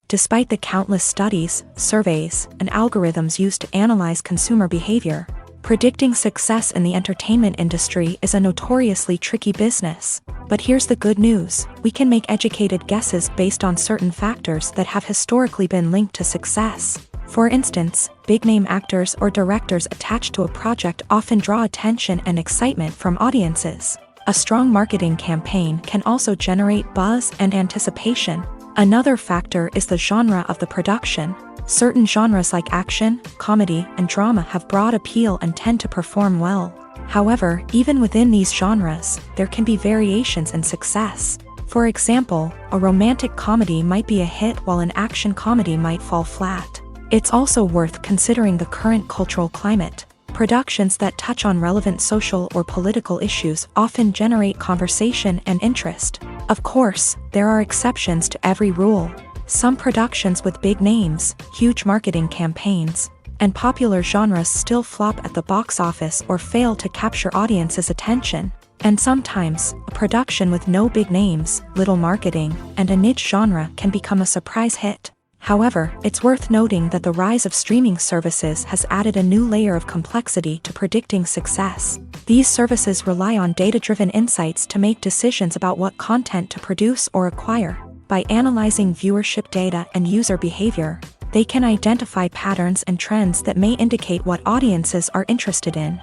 Despite the countless studies, surveys, and algorithms used to analyze consumer behavior, predicting success in the entertainment industry is a notoriously tricky business. But here's the good news: we can make educated guesses based on certain factors that have historically been linked to success. For instance, big-name actors or directors attached to a project often draw attention and excitement from audiences. A strong marketing campaign can also generate buzz and anticipation. Another factor is the genre of the production. Certain genres like action, comedy, and drama have broad appeal and tend to perform well. However, even within these genres, there can be variations in success. For example, a romantic comedy might be a hit while an action comedy might fall flat. It's also worth considering the current cultural climate. Productions that touch on relevant social or political issues often generate conversation and interest. Of course, there are exceptions to every rule. Some productions with big names, huge marketing campaigns, and popular genres still flop at the box office or fail to capture audiences' attention. And sometimes, a production with no big names, little marketing, and a niche genre can become a surprise hit. However, it's worth noting that the rise of streaming services has added a new layer of complexity to predicting success. These services rely on data-driven insights to make decisions about what content to produce or acquire. By analyzing viewership data and user behavior, they can identify patterns and trends that may indicate what audiences are interested in.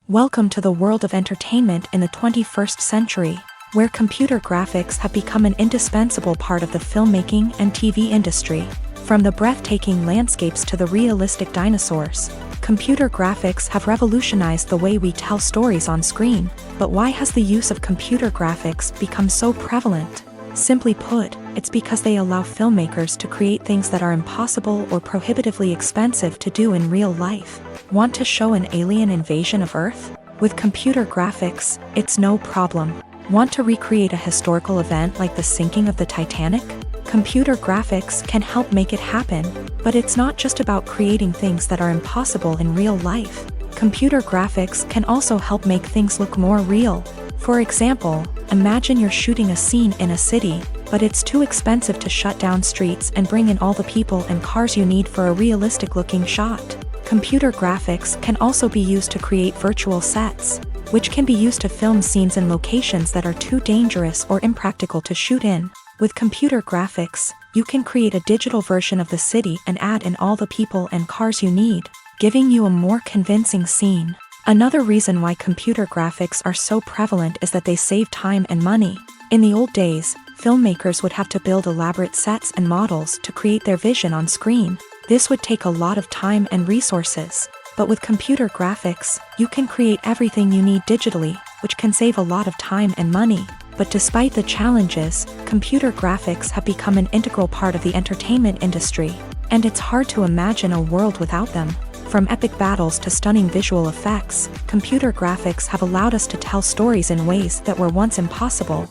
Welcome to the world of entertainment in the 21st century, where computer graphics have become an indispensable part of the filmmaking and TV industry. From the breathtaking landscapes to the realistic dinosaurs, computer graphics have revolutionized the way we tell stories on screen. But why has the use of computer graphics become so prevalent? Simply put, it's because they allow filmmakers to create things that are impossible or prohibitively expensive to do in real life. Want to show an alien invasion of Earth? With computer graphics, it's no problem. Want to recreate a historical event like the sinking of the Titanic? Computer graphics can help make it happen, but it's not just about creating things that are impossible in real life. Computer graphics can also help make things look more real. For example, imagine you're shooting a scene in a city, but it's too expensive to shut down streets and bring in all the people and cars you need for a realistic-looking shot. Computer graphics can also be used to create virtual sets, which can be used to film scenes in locations that are too dangerous or impractical to shoot in. With computer graphics, you can create a digital version of the city and add in all the people and cars you need, giving you a more convincing scene. Another reason why computer graphics are so prevalent is that they save time and money. In the old days, filmmakers would have to build elaborate sets and models to create their vision on screen. This would take a lot of time and resources. But with computer graphics, you can create everything you need digitally, which can save a lot of time and money. But despite the challenges, computer graphics have become an integral part of the entertainment industry, and it's hard to imagine a world without them. From epic battles to stunning visual effects, computer graphics have allowed us to tell stories in ways that were once impossible.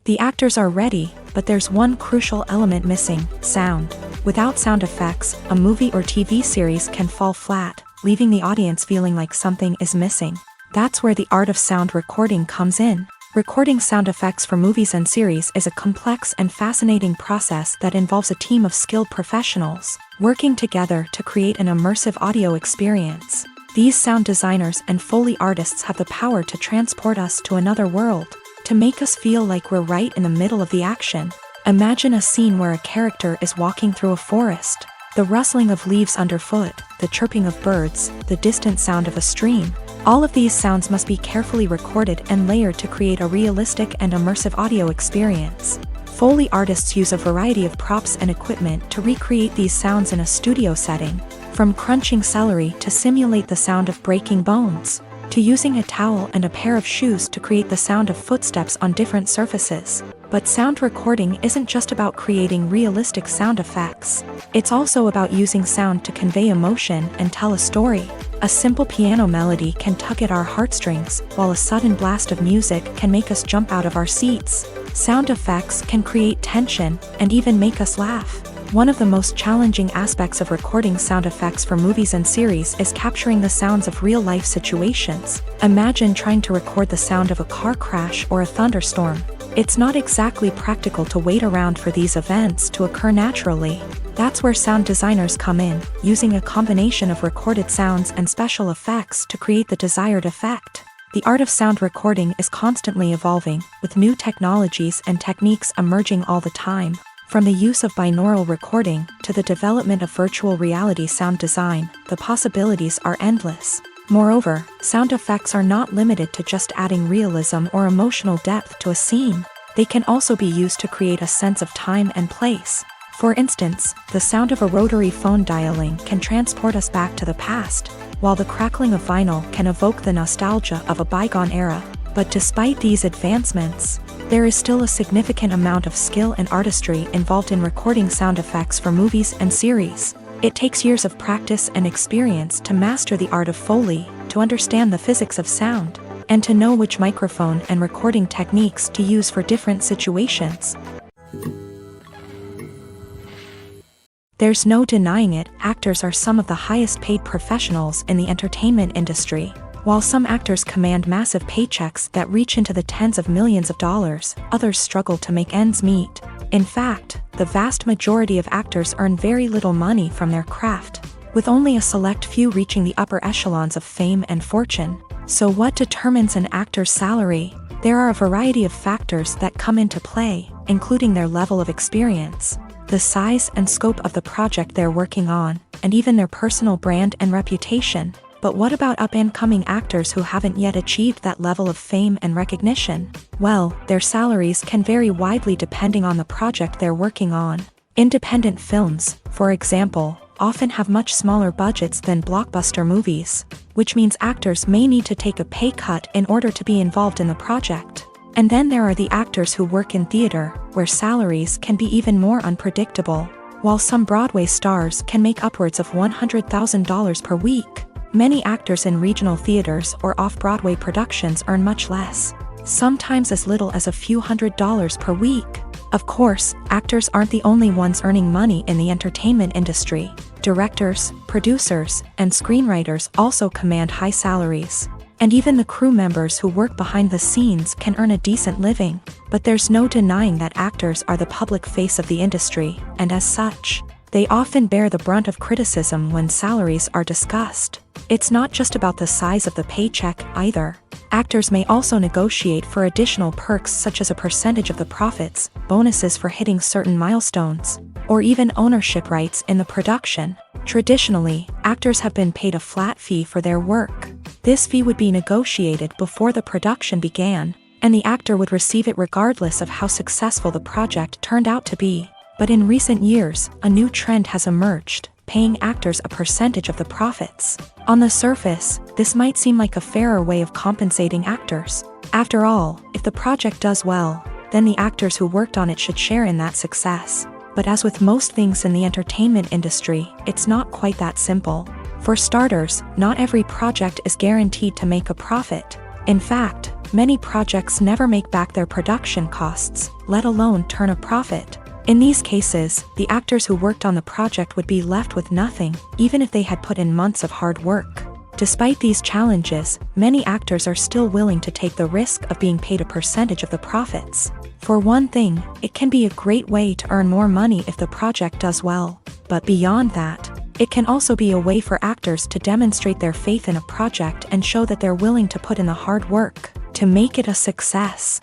The actors are ready, but there's one crucial element missing: sound. Without sound effects, a movie or TV series can fall flat, leaving the audience feeling like something is missing. That's where the art of sound recording comes in. Recording sound effects for movies and series is a complex and fascinating process that involves a team of skilled professionals working together to create an immersive audio experience. These sound designers and Foley artists have the power to transport us to another world, to make us feel like we're right in the middle of the action. Imagine a scene where a character is walking through a forest. The rustling of leaves underfoot, the chirping of birds, the distant sound of a stream. All of these sounds must be carefully recorded and layered to create a realistic and immersive audio experience. Foley artists use a variety of props and equipment to recreate these sounds in a studio setting, from crunching celery to simulate the sound of breaking bones, to using a towel and a pair of shoes to create the sound of footsteps on different surfaces. But sound recording isn't just about creating realistic sound effects. It's also about using sound to convey emotion and tell a story. A simple piano melody can tug at our heartstrings, while a sudden blast of music can make us jump out of our seats. Sound effects can create tension and even make us laugh. One of the most challenging aspects of recording sound effects for movies and series is capturing the sounds of real-life situations. Imagine trying to record the sound of a car crash or a thunderstorm. It's not exactly practical to wait around for these events to occur naturally. That's where sound designers come in, using a combination of recorded sounds and special effects to create the desired effect. The art of sound recording is constantly evolving, with new technologies and techniques emerging all the time. From the use of binaural recording to the development of virtual reality sound design, the possibilities are endless. Moreover, sound effects are not limited to just adding realism or emotional depth to a scene. They can also be used to create a sense of time and place. For instance, the sound of a rotary phone dialing can transport us back to the past, while the crackling of vinyl can evoke the nostalgia of a bygone era. But despite these advancements, there is still a significant amount of skill and artistry involved in recording sound effects for movies and series. It takes years of practice and experience to master the art of Foley, to understand the physics of sound, and to know which microphone and recording techniques to use for different situations. There's no denying it, actors are some of the highest paid professionals in the entertainment industry. While some actors command massive paychecks that reach into the tens of millions of dollars, others struggle to make ends meet. In fact, the vast majority of actors earn very little money from their craft, with only a select few reaching the upper echelons of fame and fortune. So what determines an actor's salary? There are a variety of factors that come into play, including their level of experience, the size and scope of the project they're working on, and even their personal brand and reputation. But what about up-and-coming actors who haven't yet achieved that level of fame and recognition? Well, their salaries can vary widely depending on the project they're working on. Independent films, for example, often have much smaller budgets than blockbuster movies, which means actors may need to take a pay cut in order to be involved in the project. And then there are the actors who work in theater, where salaries can be even more unpredictable. While some Broadway stars can make upwards of $100,000 per week, many actors in regional theaters or off-Broadway productions earn much less, sometimes as little as a few $100s per week. Of course, actors aren't the only ones earning money in the entertainment industry. Directors, producers, and screenwriters also command high salaries. And even the crew members who work behind the scenes can earn a decent living. But there's no denying that actors are the public face of the industry, and as such, they often bear the brunt of criticism when salaries are discussed. It's not just about the size of the paycheck, either. Actors may also negotiate for additional perks such as a percentage of the profits, bonuses for hitting certain milestones, or even ownership rights in the production. Traditionally, actors have been paid a flat fee for their work. This fee would be negotiated before the production began, and the actor would receive it regardless of how successful the project turned out to be. But in recent years, a new trend has emerged, paying actors a percentage of the profits. On the surface, this might seem like a fairer way of compensating actors. After all, if the project does well, then the actors who worked on it should share in that success. But as with most things in the entertainment industry, it's not quite that simple. For starters, not every project is guaranteed to make a profit. In fact, many projects never make back their production costs, let alone turn a profit. In these cases, the actors who worked on the project would be left with nothing, even if they had put in months of hard work. Despite these challenges, many actors are still willing to take the risk of being paid a percentage of the profits. For one thing, it can be a great way to earn more money if the project does well. But beyond that, it can also be a way for actors to demonstrate their faith in a project and show that they're willing to put in the hard work to make it a success.